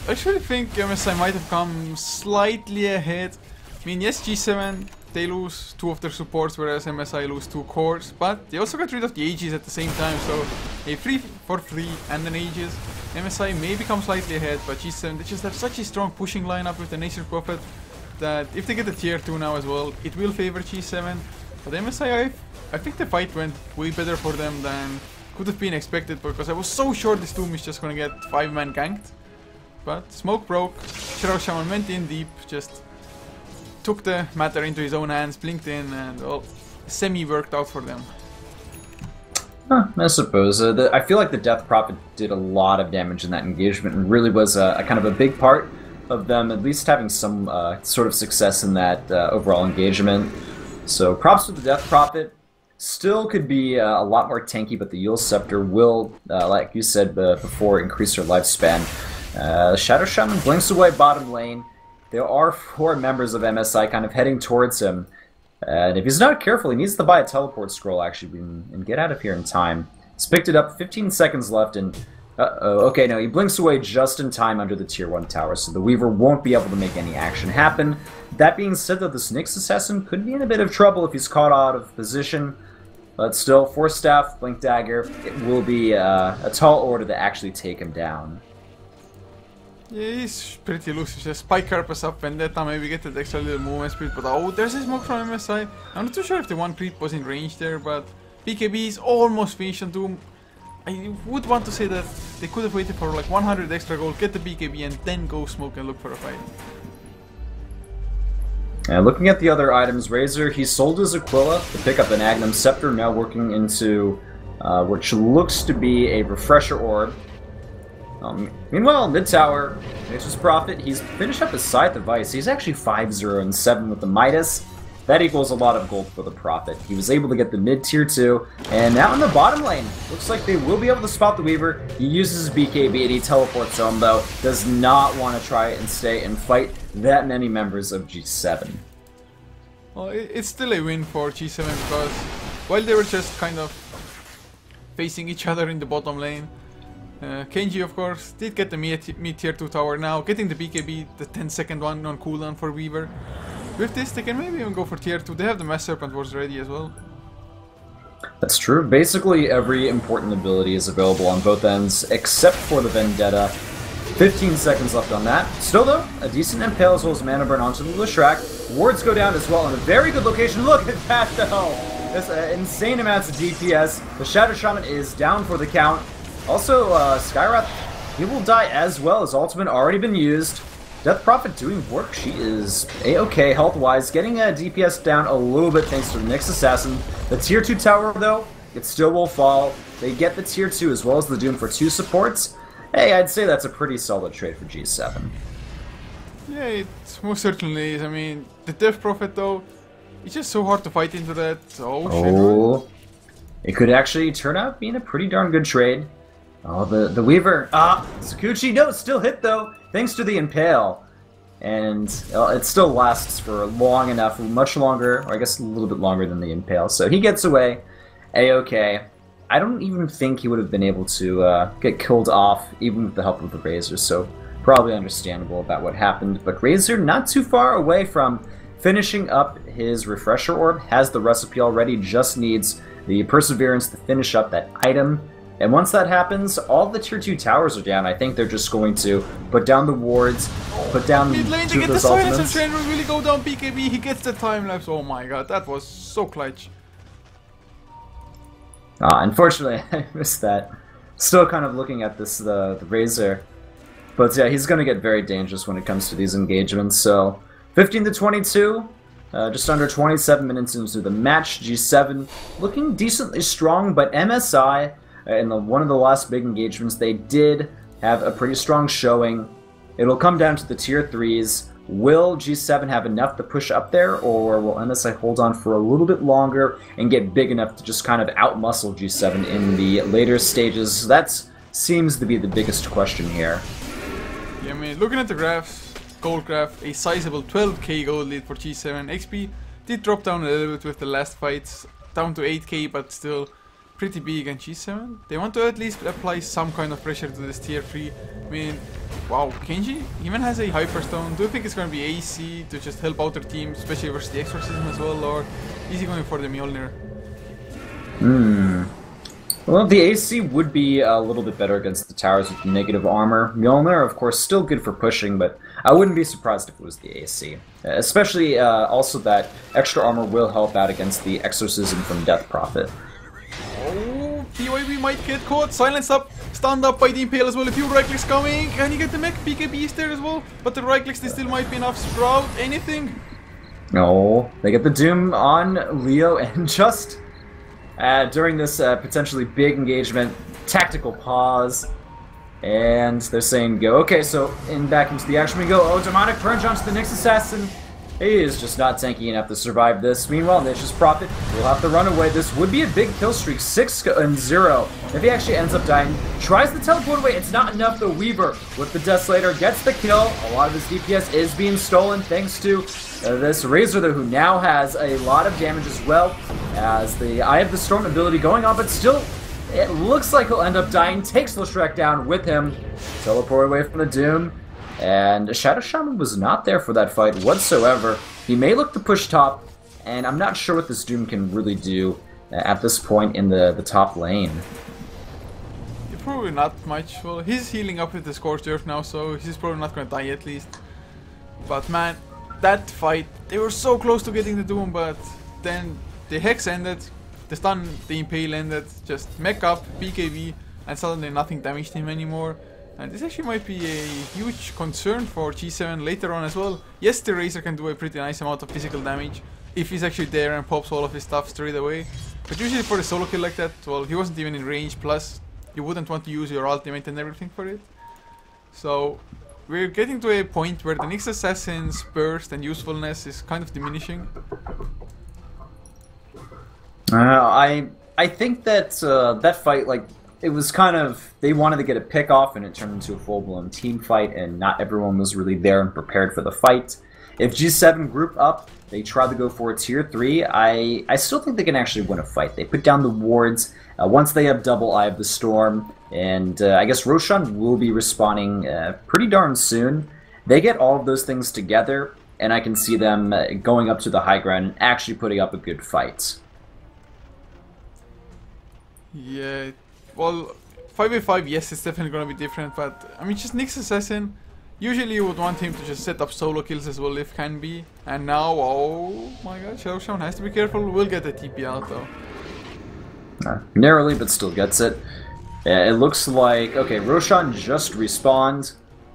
I actually think MSI might have come slightly ahead. I mean, yes, Gse7en, they lose 2 of their supports, whereas MSI lose 2 cores, but they also got rid of the Aegis at the same time, so a free for free and an Aegis. MSI may become slightly ahead, but Gse7en, they just have such a strong pushing lineup with the Nature's Prophet that if they get the tier 2 now as well, it will favor Gse7en. But MSI, I think the fight went way better for them than could have been expected, because I was so sure this Doom is just gonna get 5-man ganked. But smoke broke, Shadow Shaman went in deep, just took the matter into his own hands, blinked in, and well, semi-worked out for them. I suppose. I feel like the Death Prophet did a lot of damage in that engagement and really was a kind of a big part of them at least having some sort of success in that overall engagement. So props to the Death Prophet. Still could be a lot more tanky, but the Kiilstofte will, like you said before, increase their lifespan. Shadow Shaman blinks away bottom lane. There are 4 members of MSI kind of heading towards him. And if he's not careful, he needs to buy a teleport scroll actually and get out of here in time. He's picked it up, 15 seconds left, and okay, no, he blinks away just in time under the tier 1 tower, so the Weaver won't be able to make any action happen. That being said, though, this Nyx Assassin could be in a bit of trouble if he's caught out of position. But still, Force Staff, Blink Dagger, it will be a tall order to actually take him down. Yeah, he's pretty loose. Just Spike Carapace up, Vendetta, maybe get that extra little movement speed, but oh, there's a smoke from MSI. I'm not too sure if the one creep was in range there, but BKB is almost finished on Doom. I would want to say that they could have waited for like 100 extra gold, get the BKB, and then go smoke and look for a fight. And looking at the other items, Razor, he sold his Aquila to pick up an Agnum Scepter, now working into which looks to be a Refresher Orb. Meanwhile, mid-tower, Nature's Prophet, he's finished up his Scythe of Ice. He's actually 5-0 and 7 with the Midas. That equals a lot of gold for the Prophet. He was able to get the mid-tier 2, and now in the bottom lane, looks like they will be able to spot the Weaver. He uses his BKB and he teleports home, though. Does not want to try and stay and fight that many members of Gse7en. Well, it's still a win for Gse7en because while they were just kind of facing each other in the bottom lane, Kenji, of course, did get the mid-tier 2 tower now, getting the BKB, the 10-second one on cooldown for Weaver. With this, they can maybe even go for tier 2. They have the Mass Serpent Wars ready as well. That's true. Basically, every important ability is available on both ends, except for the Vendetta. 15 seconds left on that. Still, though, a decent impale as well as mana burn onto the Loshrek. Wards go down as well in a very good location. Look at that, though! That's insane amounts of DPS. The Shadow Shaman is down for the count. Also, Skywrath, he will die as well. His ultimate already been used. Death Prophet doing work. She is a-okay health-wise, getting a DPS down a little bit thanks to the Nyx Assassin. The tier 2 tower, though, it still will fall. They get the tier 2 as well as the Doom for 2 supports. Hey, I'd say that's a pretty solid trade for Gse7en. Yeah, it most certainly is. I mean, the Death Prophet, though, it's just so hard to fight into that. Oh, shit. It could actually turn out being a pretty darn good trade. Oh, the Weaver. Sakuchi, no, still hit, though, thanks to the Impale. And it still lasts for long enough, much longer, or I guess a little bit longer than the Impale. So he gets away. A-okay. I don't even think he would have been able to get killed off, even with the help of the Razor, so probably understandable about what happened. But Razor, not too far away from finishing up his Refresher Orb, has the recipe already, just needs the Perseverance to finish up that item. And once that happens, all the tier 2 towers are down. I think they're just going to put down the wards, put down mid lane, two they of get the those silence ultimates. and train will really go down BKB. He gets the time lapse. Oh my god, that was so clutch. Unfortunately, I missed that. Still kind of looking at this, the Razor. But yeah, he's going to get very dangerous when it comes to these engagements. So, 15 to 22, just under 27 minutes into the match. Gse7en looking decently strong, but MSI, in one of the last big engagements, they did have a pretty strong showing. It'll come down to the tier 3s. Will Gse7en have enough to push up there, or will MSI hold on for a little bit longer and get big enough to just kind of outmuscle Gse7en in the later stages? That seems to be the biggest question here. Yeah, I mean, looking at the graphs, gold graph, a sizable 12k gold lead for Gse7en. XP did drop down a little bit with the last fights, down to 8k, but still pretty big. And Gse7en, they want to at least apply some kind of pressure to this tier 3. I mean, wow, Kenji even has a Hyperstone. Do you think it's going to be AC to just help out their team, especially versus the Exorcism as well, or is he going for the Mjolnir? Well, the AC would be a little bit better against the towers with negative armor. Mjolnir, of course, still good for pushing, but I wouldn't be surprised if it was the AC. Especially also that extra armor will help out against the Exorcism from Death Prophet. Oh, BYB might get caught, silenced up, stunned up by the Impale as well. A few right clicks coming, can he get the mech? BKB is there as well, but the right clicks, they still might be enough. Sprout, anything? No, they get the Doom on Leo, and just during this potentially big engagement, tactical pause, and they're saying go. Okay, so back into the action we go. Oh, Demonic Purge onto the Nyx Assassin. He is just not tanky enough to survive this. Meanwhile, Nature's Prophet will have to run away. This would be a big kill streak, 6-0. If he actually ends up dying, tries to teleport away. It's not enough. The Weaver with the Desolator gets the kill. A lot of his DPS is being stolen thanks to this Razor, though, who now has a lot of damage as well as the Eye of the Storm ability going on, but still, it looks like he'll end up dying. Takes Leshrac down with him. Teleport away from the Doom. And Shadow Shaman was not there for that fight whatsoever. He may look to push top, and I'm not sure what this Doom can really do at this point in the top lane. Probably not much. Well, he's healing up with the Scorched Earth now, so he's probably not going to die at least. But man, that fight, they were so close to getting the Doom, but then the Hex ended, the stun, the Impale ended, just mech up, BKB, and suddenly nothing damaged him anymore. And this actually might be a huge concern for Gse7en later on as well. Yes, the Razor can do a pretty nice amount of physical damage if he's actually there and pops all of his stuff straight away. But usually for a solo kill like that, well, he wasn't even in range, plus you wouldn't want to use your ultimate and everything for it. So we're getting to a point where the Nyx Assassin's burst and usefulness is kind of diminishing. I think that that fight, like, it was kind of, they wanted to get a pick off and it turned into a full-blown team fight, and not everyone was really there and prepared for the fight. If Gse7en group up, they try to go for a tier 3, I still think they can actually win a fight. They put down the wards once they have double Eye of the Storm, and I guess Roshan will be respawning pretty darn soon. They get all of those things together, and I can see them going up to the high ground and actually putting up a good fight. Yeah. Well, 5v5, yes, it's definitely going to be different, but I mean, just Nyx Assassin, usually you would want him to just set up solo kills as well if can be, and now, oh my god, Shadow Shaman has to be careful, will get a TP out though. Narrowly, but still gets it. It looks like, okay, Roshan just respawned.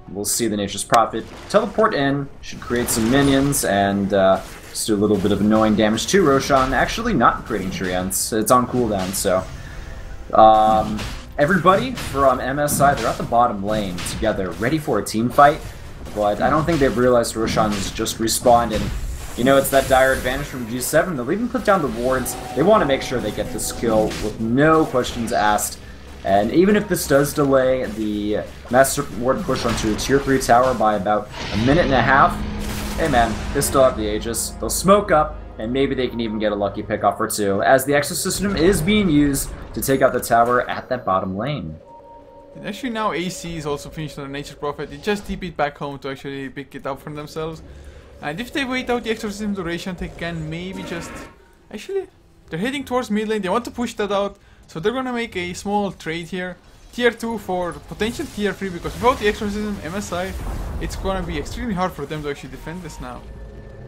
We'll see the Nature's Prophet teleport in, should create some minions, and just do a little bit of annoying damage to Roshan. Actually not creating Treants, it's on cooldown, so... everybody from MSI, they're at the bottom lane together, ready for a team fight, but I don't think they've realized Roshan's just respawned, and you know, it's that dire advantage from Gse7en. They'll even put down the wards. They want to make sure they get this kill with no questions asked, and even if this does delay the Master Ward push onto the tier 3 tower by about a minute and a half, hey man, they still have the Aegis. They'll smoke up, and maybe they can even get a lucky pickoff or two, as the Exosystem is being used to take out the tower at that bottom lane. And actually now AC is also finished on the Nature's Prophet. It just TP'd back home to actually pick it up for themselves. And if they wait out the Exorcism duration, they can maybe just... Actually, they're heading towards mid lane. They want to push that out, so they're gonna make a small trade here. Tier 2 for potential Tier 3, because without the Exorcism, MSI, it's gonna be extremely hard for them to actually defend this now.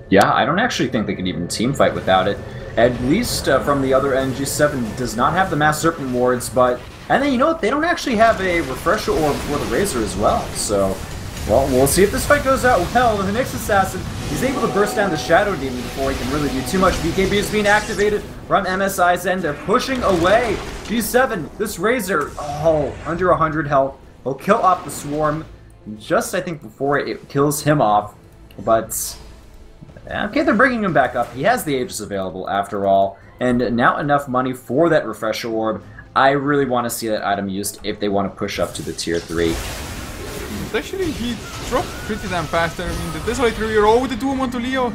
Yeah, I don't actually think they could even team fight without it. At least from the other end, Gse7en does not have the Mass Serpent wards, but... And then, you know what, they don't actually have a Refresher Orb for the Razor as well, so... Well, we'll see if this fight goes out well. The next assassin, he's able to burst down the Shadow Demon before he can really do too much. BKB is being activated from MSI's end. They're pushing away. Gse7en, this Razor, oh, under 100 health. He'll kill off the Swarm just, I think, before it kills him off. But, okay, they're bringing him back up. He has the Aegis available, after all. And now enough money for that Refresher Orb. I really want to see that item used if they want to push up to the Tier 3. Actually, he dropped pretty damn fast there. I mean, the Desolator here, oh, the Doom onto Leo.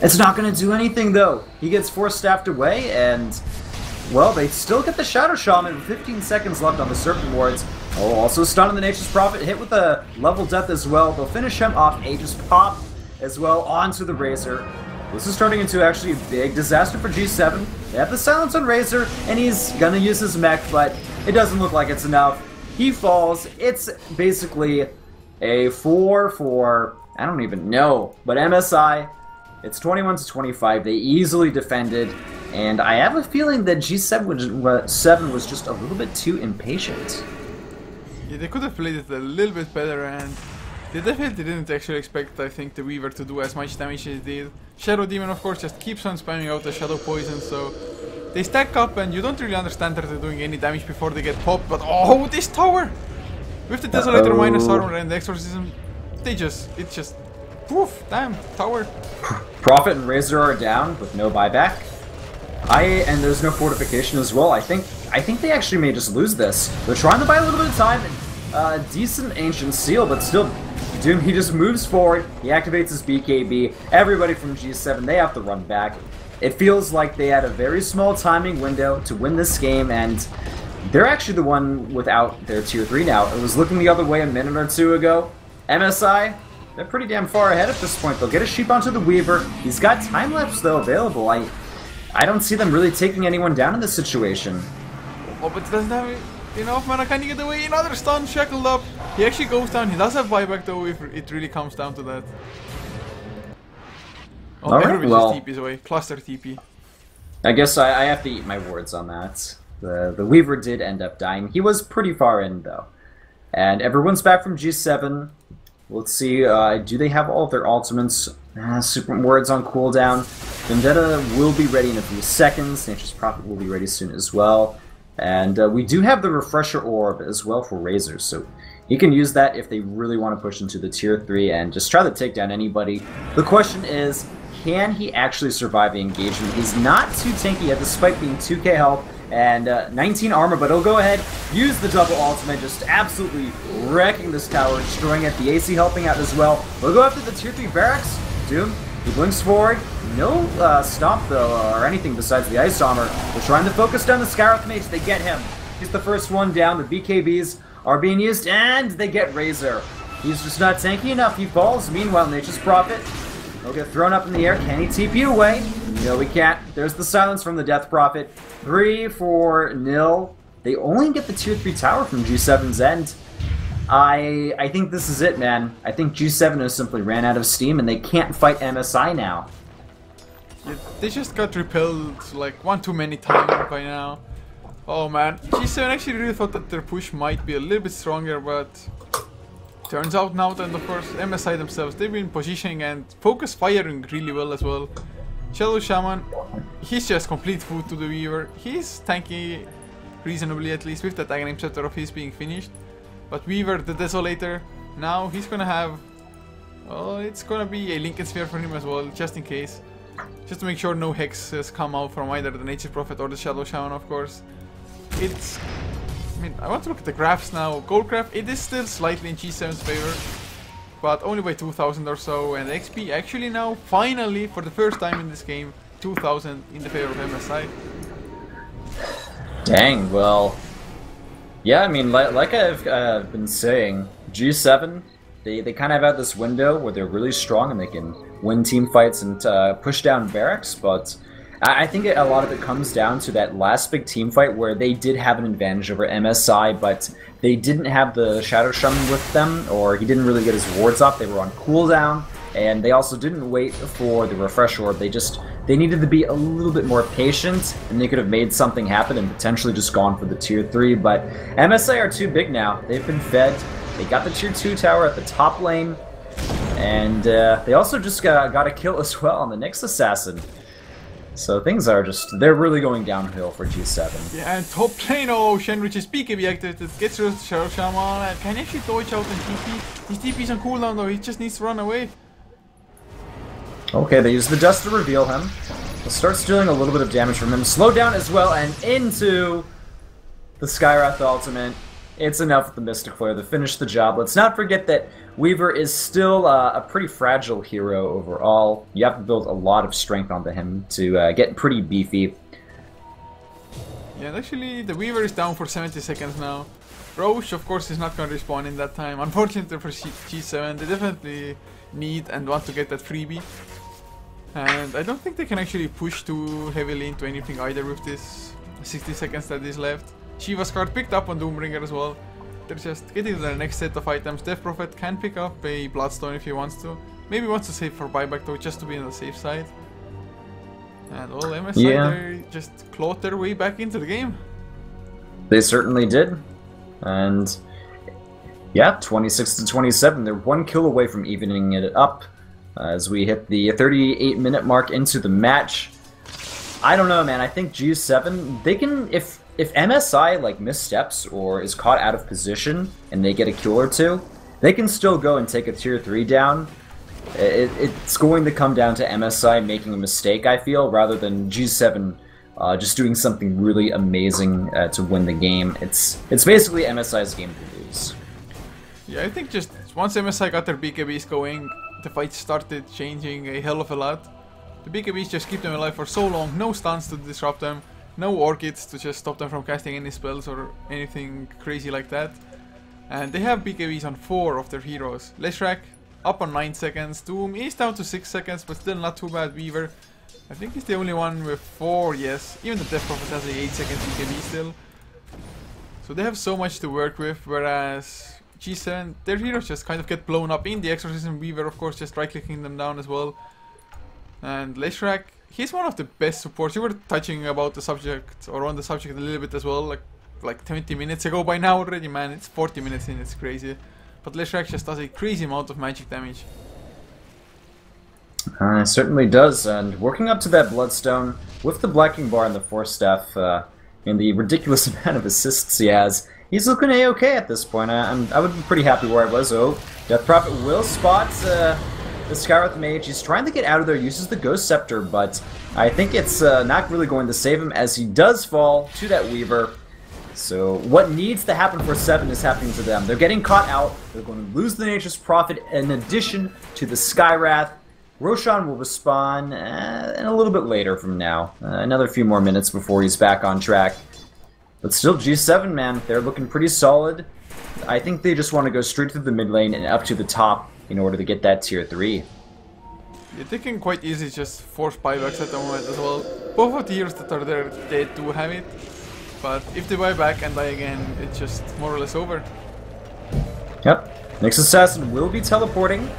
It's not going to do anything, though. He gets force staffed away, and, well, they still get the Shadow Shaman with 15 seconds left on the Serpent Wards. Oh, also stun on the Nature's Prophet, hit with a level death as well. They'll finish him off. Aegis pop as well onto the Razor. This is turning into actually a big disaster for Gse7en. They have the silence on Razor, and he's going to use his mech, but it doesn't look like it's enough. He falls. It's basically a 4 for, I don't even know, but MSI, it's 21 to 25. They easily defended, and I have a feeling that Gse7en was just a little bit too impatient. Yeah, they could have played it a little bit better, and they definitely didn't actually expect, I think, the Weaver to do as much damage as it did. Shadow Demon, of course, just keeps on spamming out the Shadow Poison, so they stack up, and you don't really understand that they're doing any damage before they get popped. But oh, this tower! With the Desolator minus armor and the Exorcism, it's just, poof, damn, tower. Prophet and Razor are down with no buyback. And there's no fortification as well. I think they actually may just lose this. They're trying to buy a little bit of time. Decent Ancient Seal, but still, Doom, he just moves forward. He activates his BKB. Everybody from Gse7en, they have to run back. It feels like they had a very small timing window to win this game, and they're actually the one without their Tier 3 now. It was looking the other way a minute or two ago. MSI, they're pretty damn far ahead at this point. They'll get a sheep onto the Weaver. He's got time-lapse, though, available. I don't see them really taking anyone down in this situation. Oh, but doesn't have enough mana. Can he get away? Another stun, shackled up. He actually goes down. He does have buyback, though, if it really comes down to that. Oh, everybody just TPs away. Cluster TP. I guess I have to eat my words on that. The Weaver did end up dying. He was pretty far in, though. And everyone's back from Gse7en. Let's see, do they have all of their ultimates? Super words on cooldown. Vendetta will be ready in a few seconds. Nature's Prophet will be ready soon as well. And we do have the Refresher Orb as well for Razor, so you can use that if they really want to push into the Tier 3 and just try to take down anybody. The question is, can he actually survive the engagement? He's not too tanky yet, despite being 2k health and 19 armor, but he'll go ahead, use the double ultimate, just absolutely wrecking this tower, destroying it. The AC helping out as well. We'll go after the Tier 3 barracks. Doom, he blinks forward. No stomp, though, or anything besides the ice armor. They're trying to focus down the Scarab Mage. They get him. He's the first one down. The BKBs are being used, and they get Razor. He's just not tanky enough. He falls. Meanwhile, Nature's Prophet, he'll get thrown up in the air. Can he TP away? No, he can't. There's the silence from the Death Prophet. 3-4-0. They only get the Tier 3 tower from Gse7en's end. I think this is it, man. I think Gse7en has simply ran out of steam, and they can't fight MSI now. Yeah, they just got repelled like one too many times by now. Oh man, Gse7en actually really thought that their push might be a little bit stronger, but turns out now that, of course, MSI themselves, they've been positioning and focus firing really well as well. Shadow Shaman, he's just complete food to the Weaver. He's tanky, reasonably at least, with that Aghanim Scepter of his being finished. But Weaver, the Desolator, now he's gonna have... well, it's gonna be a Lincoln Sphere for him as well, just in case. Just to make sure no hexes come out from either the Nature's Prophet or the Shadow Shaman, of course. It's... I mean, I want to look at the graphs now. Goldcraft, it is still slightly in Gse7en's favor. but only by 2000 or so, and XP actually now, finally, for the first time in this game, 2000 in the favor of MSI. Dang, well, yeah, I mean, like I've been saying, Gse7en, they kind of have this window where they're really strong and they can win team fights and push down barracks, but I think a lot of it comes down to that last big team fight where they did have an advantage over MSI, but they didn't have the Shadow Shaman with them, or he didn't really get his wards off. They were on cooldown, and they also didn't wait for the refresh orb. They needed to be a little bit more patient, and they could have made something happen and potentially just gone for the tier 3, but MSI are too big now. They've been fed. They got the tier 2 tower at the top lane, and they also just got a kill as well on the next assassin. So things are they're really going downhill for Gse7en. Yeah, and top lane Ocean, which is BKB activated, gets rid of Shadow Shaman, and can actually dodge out and TP. His TP's on cooldown though, he just needs to run away. Okay, they use the dust to reveal him. They'll start stealing a little bit of damage from him. Slow down as well, and into the Skywrath ultimate. It's enough with the Mystic Flare to finish the job. Let's not forget that Weaver is still a pretty fragile hero overall. You have to build a lot of strength onto him to get pretty beefy. Yeah, and actually the Weaver is down for 70 seconds now. Roche, of course, is not going to respawn in that time. Unfortunately for Gse7en, they definitely need and want to get that freebie. And I don't think they can actually push too heavily into anything either with this 60 seconds that is left. Shiva's card picked up on Doombringer as well. They're just getting to the next set of items. Death Prophet can pick up a Bloodstone if he wants to. Maybe wants to save for buyback though, just to be on the safe side. And all MSI, they just clawed their way back into the game. They certainly did. And yeah, 26 to 27. They're 1 kill away from evening it up as we hit the 38-minute mark into the match. I don't know, man. I think Gse7en, they can, if MSI like missteps or is caught out of position and they get a kill or two, they can still go and take a tier 3 down. It's going to come down to MSI making a mistake, I feel, rather than Gse7en just doing something really amazing to win the game. It's basically MSI's game to lose. Yeah, I think just once MSI got their BKBs going, the fight started changing a hell of a lot. The BKBs just keep them alive for so long, no stuns to disrupt them, no orchids to just stop them from casting any spells or anything crazy like that. And they have BKBs on 4 of their heroes. Leshrac up on 9 seconds, Doom is down to 6 seconds, but still not too bad. Weaver, I think he's the only one with 4, yes. Even the Death Prophet has a 8 second BKB still. So they have so much to work with, whereas Gse7en, their heroes just kind of get blown up in the Exorcism. Weaver, of course, just right-clicking them down as well. And Leshrac, he's one of the best supports. You were touching about the subject, or on the subject a little bit as well, like 20 minutes ago by now already, man. It's 40 minutes in, it's crazy. But Leshrac just does a crazy amount of magic damage. It certainly does, and working up to that Bloodstone, with the Blacking Bar and the Force Staff, and the ridiculous amount of assists he has, he's looking a-okay at this point. I would be pretty happy where I was. Oh, Death Prophet will spot the Skywrath Mage. He's trying to get out of there, uses the Ghost Scepter, but I think it's not really going to save him as he does fall to that Weaver. So what needs to happen for 7 is happening to them. They're getting caught out. They're going to lose the Nature's Prophet in addition to the Skywrath. Roshan will respawn and a little bit later from now. Another few more minutes before he's back on track. But still, Gse7en, man, they're looking pretty solid. I think they just want to go straight through the mid lane and up to the top in order to get that tier 3. Yeah, they can quite easily just force buybacks at the moment as well. Both of the heroes that are there, they do have it. But if they buy back and die again, it's just more or less over. Yep. Next assassin will be teleporting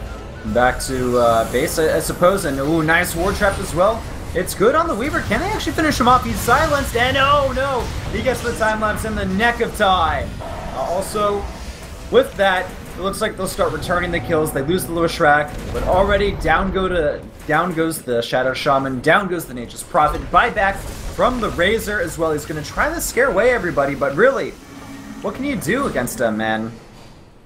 back to base, I suppose. And ooh, nice ward trap as well. It's good on the Weaver. Can they actually finish him off? He's silenced, and oh no! He gets the time lapse in the neck of time. Also, with that, it looks like they'll start returning the kills. They lose the Leshrac, but already down goes the Shadow Shaman, down goes the Nature's Prophet. Buyback from the Razor as well. He's going to try to scare away everybody, but really, what can you do against him, man?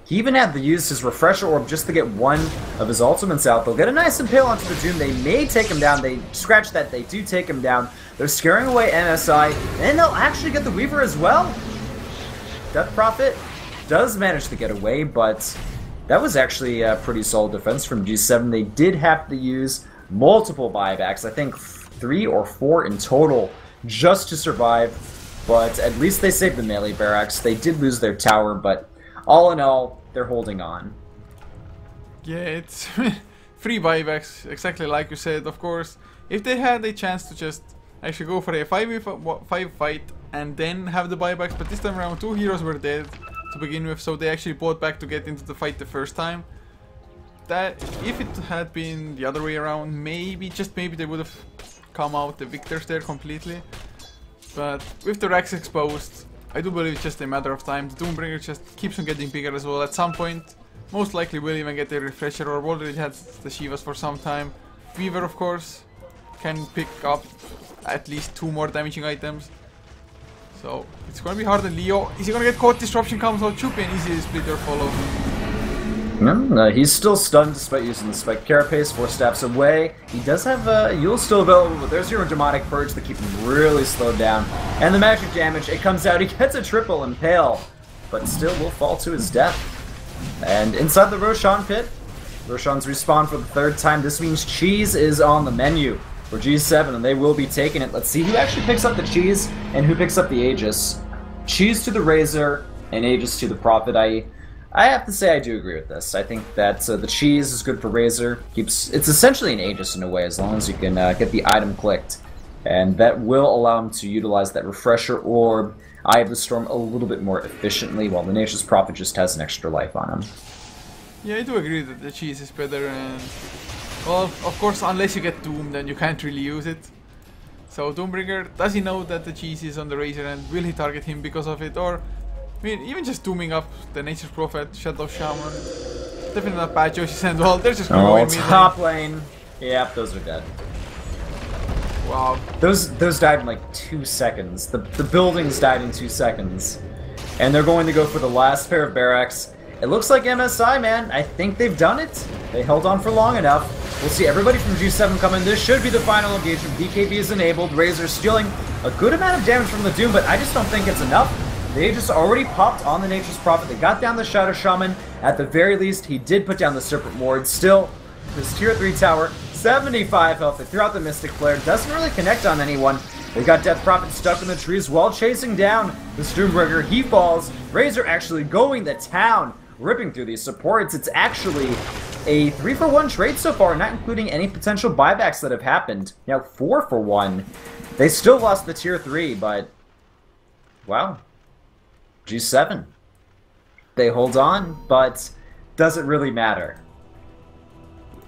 He even had to use his Refresher Orb just to get one of his ultimates out. They'll get a nice Impale onto the Doom. They may take him down. They scratch that. They do take him down. They're scaring away MSI, and they'll actually get the Weaver as well. Death Prophet does manage to get away, but That was actually a pretty solid defense from Gse7en. They did have to use multiple buybacks, I think 3 or 4 in total, just to survive. But at least they saved the melee barracks. They did lose their tower, but all in all, they're holding on. Yeah, it's 3 buybacks, exactly like you said. Of course, if they had a chance to just actually go for a 5v5 fight and then have the buybacks, but this time around 2 heroes were dead to begin with, so they actually bought back to get into the fight the first time. That if it had been the other way around, maybe, just maybe, they would have come out the victors there completely. But with the racks exposed, I do believe it's just a matter of time. The Doombringer just keeps on getting bigger as well. At some point, most likely will even get a refresher, or already had the Shivas for some time. Weaver, of course, can pick up at least 2 more damaging items. So it's gonna be hard on Leo. Is he gonna get caught? Disruption comes out. Should be an easy split or follow. No, he's still stunned despite using the Spike Carapace, 4 steps away. He does have Yule still available, but there's your Demonic Purge to keep him really slowed down. And the magic damage, it comes out, he gets a triple Impale, but still will fall to his death. And inside the Roshan pit, Roshan's respawned for the 3rd time. This means cheese is on the menu for Gse7en, and they will be taking it. Let's see who actually picks up the cheese and who picks up the Aegis. Cheese to the Razor and Aegis to the Prophet. I have to say I do agree with this. I think that the cheese is good for Razor. It's essentially an Aegis in a way, as long as you can get the item clicked. And that will allow him to utilize that Refresher Orb, Eye of the Storm, a little bit more efficiently, while the Nature's Prophet just has an extra life on him. Yeah, I do agree that the cheese is better, and well, of course, unless you get Doom, then you can't really use it. So Doombringer, does he know that the cheese is on the Razor, and will he target him because of it? Or, I mean, even just dooming up the Nature's Prophet, Shadow Shaman, definitely not bad choices, and well, they're just gonna go in mid top lane. Yep, those are dead. Wow. Those died in like 2 seconds. The buildings died in 2 seconds. And they're going to go for the last pair of barracks. It looks like MSI, man. I think they've done it. They held on for long enough. We'll see everybody from Gse7en come in. This should be the final engagement. BKB is enabled. Razor stealing a good amount of damage from the Doom, but I just don't think it's enough. They just already popped on the Nature's Prophet. They got down the Shadow Shaman. At the very least, he did put down the Serpent Ward. Still, this tier 3 tower, 75 health. They threw out the Mystic Flare. Doesn't really connect on anyone. They got Death Prophet stuck in the trees while chasing down the Doombringer. He falls. Razor actually going to town, ripping through these supports. It's actually a 3-for-1 trade so far, not including any potential buybacks that have happened. Now, 4-for-1. They still lost the tier 3, but wow. Gse7en. They hold on, but doesn't really matter.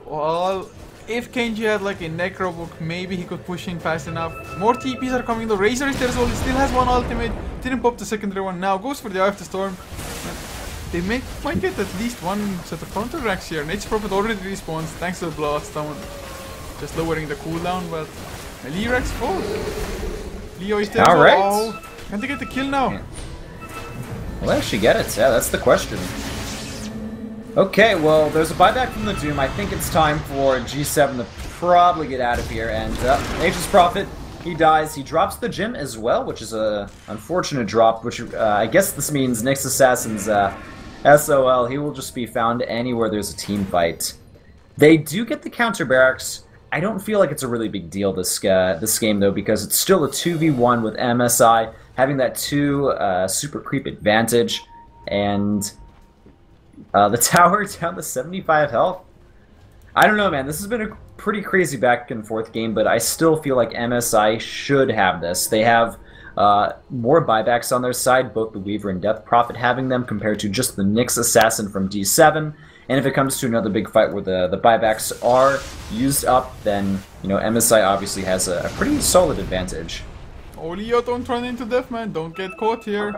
Well, if Kenji had like a Necro book, maybe he could push in fast enough. More TPs are coming. The Razor is there as well. He still has 1 ultimate. Didn't pop the secondary one. Now goes for the Eye of the Storm. They might get at least 1 set of counter racks here. Nature's Prophet already respawns thanks to the Bloodstone. Just lowering the cooldown, but Lee racks fall. Leo is there. Alright. Oh, can they get the kill now? Yeah. Will they actually get it? Yeah, that's the question. Okay, well, there's a buyback from the Doom. I think it's time for Gse7en to probably get out of here. And Nature's Prophet, he dies. He drops the gem as well, which is a unfortunate drop. Which I guess this means Nyx Assassin's SOL. He will just be found anywhere there's a team fight. They do get the counter barracks. I don't feel like it's a really big deal this game though, because it's still a 2v1 with MSI having that 2 super creep advantage, and the tower down to 75 health. I don't know, man. This has been a pretty crazy back and forth game, but I still feel like MSI should have this. They have more buybacks on their side, both the Weaver and Death Prophet having them compared to just the Nyx Assassin from Gse7en. And if it comes to another big fight where the buybacks are used up, then, you know, MSI obviously has a pretty solid advantage. Oh, Leo, don't run into death, man. Don't get caught here.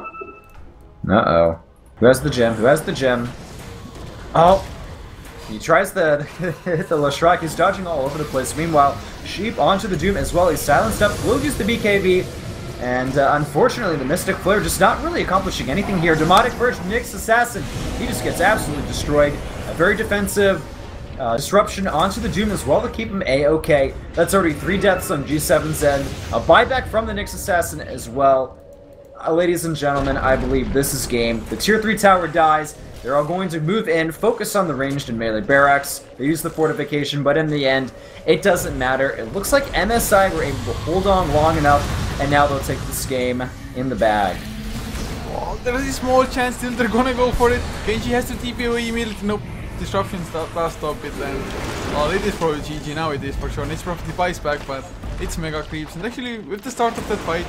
Uh-oh. Who has the gem? Who has the gem? Oh! He tries the hit the Leshrac. He's dodging all over the place. Meanwhile, Sheep onto the Doom as well. He's silenced up. Will use the BKB. And unfortunately, the Mystic Flare just not really accomplishing anything here. Demonic Purge, Nyx Assassin. He just gets absolutely destroyed. A very defensive disruption onto the Doom as well to keep him A-okay. That's already 3 deaths on Gse7en's end. A buyback from the Nyx Assassin as well. Ladies and gentlemen, I believe this is game. The tier 3 tower dies. They're all going to move in, focus on the ranged and melee barracks. They use the fortification, but in the end, it doesn't matter. It looks like MSI were able to hold on long enough, and now they'll take this game in the bag. Well, there is a small chance still they're gonna go for it. Genji has to TP away immediately. Nope. Disruption does stop it, and well, it is probably GG now. It is for sure. And it's probably buys back, but it's mega creeps. And actually, with the start of that fight,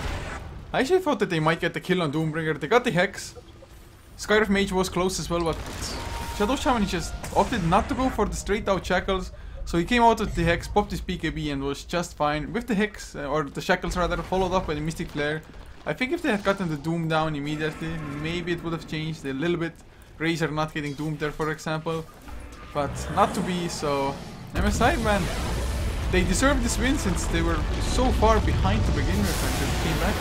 I actually thought that they might get the kill on Doombringer. They got the Hex. Skyriff Mage was close as well, but Shadow Shaman just opted not to go for the straight out Shackles. So he came out with the Hex, popped his BKB, and was just fine. With the Hex, or the Shackles rather, followed up by the Mystic Flare. I think if they had gotten the Doom down immediately, maybe it would have changed a little bit. Razor not getting doomed there, for example, but not to be. So MSI, man, they deserve this win since they were so far behind to begin with and just came back.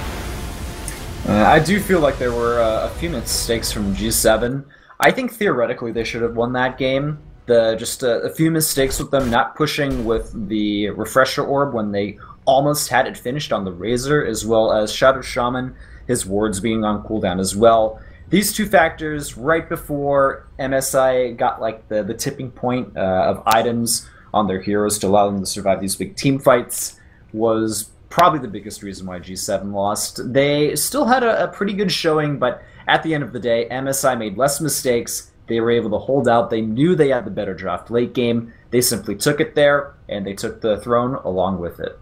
I do feel like there were a few mistakes from Gse7en. I think theoretically they should have won that game. Just a few mistakes with them not pushing with the Refresher Orb when they almost had it finished on the Razor, as well as Shadow Shaman, his wards being on cooldown as well. These two factors, right before MSI got like the tipping point of items on their heroes to allow them to survive these big team fights, was probably the biggest reason why Gse7en lost. They still had a pretty good showing, but at the end of the day, MSI made less mistakes. They were able to hold out. They knew they had the better draft late game. They simply took it there, and they took the throne along with it.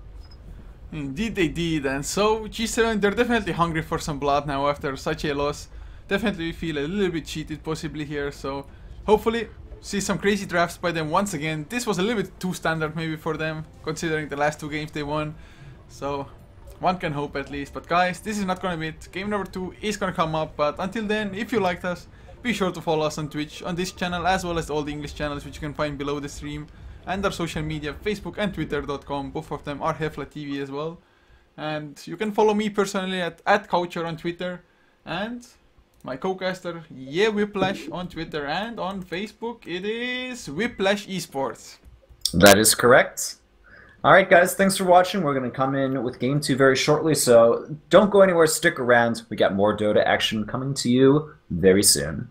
Indeed they did, and so Gse7en, they're definitely hungry for some blood now after such a loss. Definitely feel a little bit cheated possibly here, so hopefully see some crazy drafts by them once again. This was a little bit too standard maybe for them, considering the last two games they won. So one can hope at least. But guys, this is not gonna be it. Game number 2 is gonna come up, but until then, if you liked us, be sure to follow us on Twitch, on this channel, as well as all the English channels which you can find below the stream, and our social media, Facebook and Twitter.com. Both of them are HeflaTV as well. And you can follow me personally at Coucher on Twitter, and my co-caster, Whiplash on Twitter, and on Facebook it is Whiplash Esports. That is correct. Alright guys, thanks for watching. We're going to come in with Game 2 very shortly, so don't go anywhere, stick around. We got more Dota action coming to you very soon.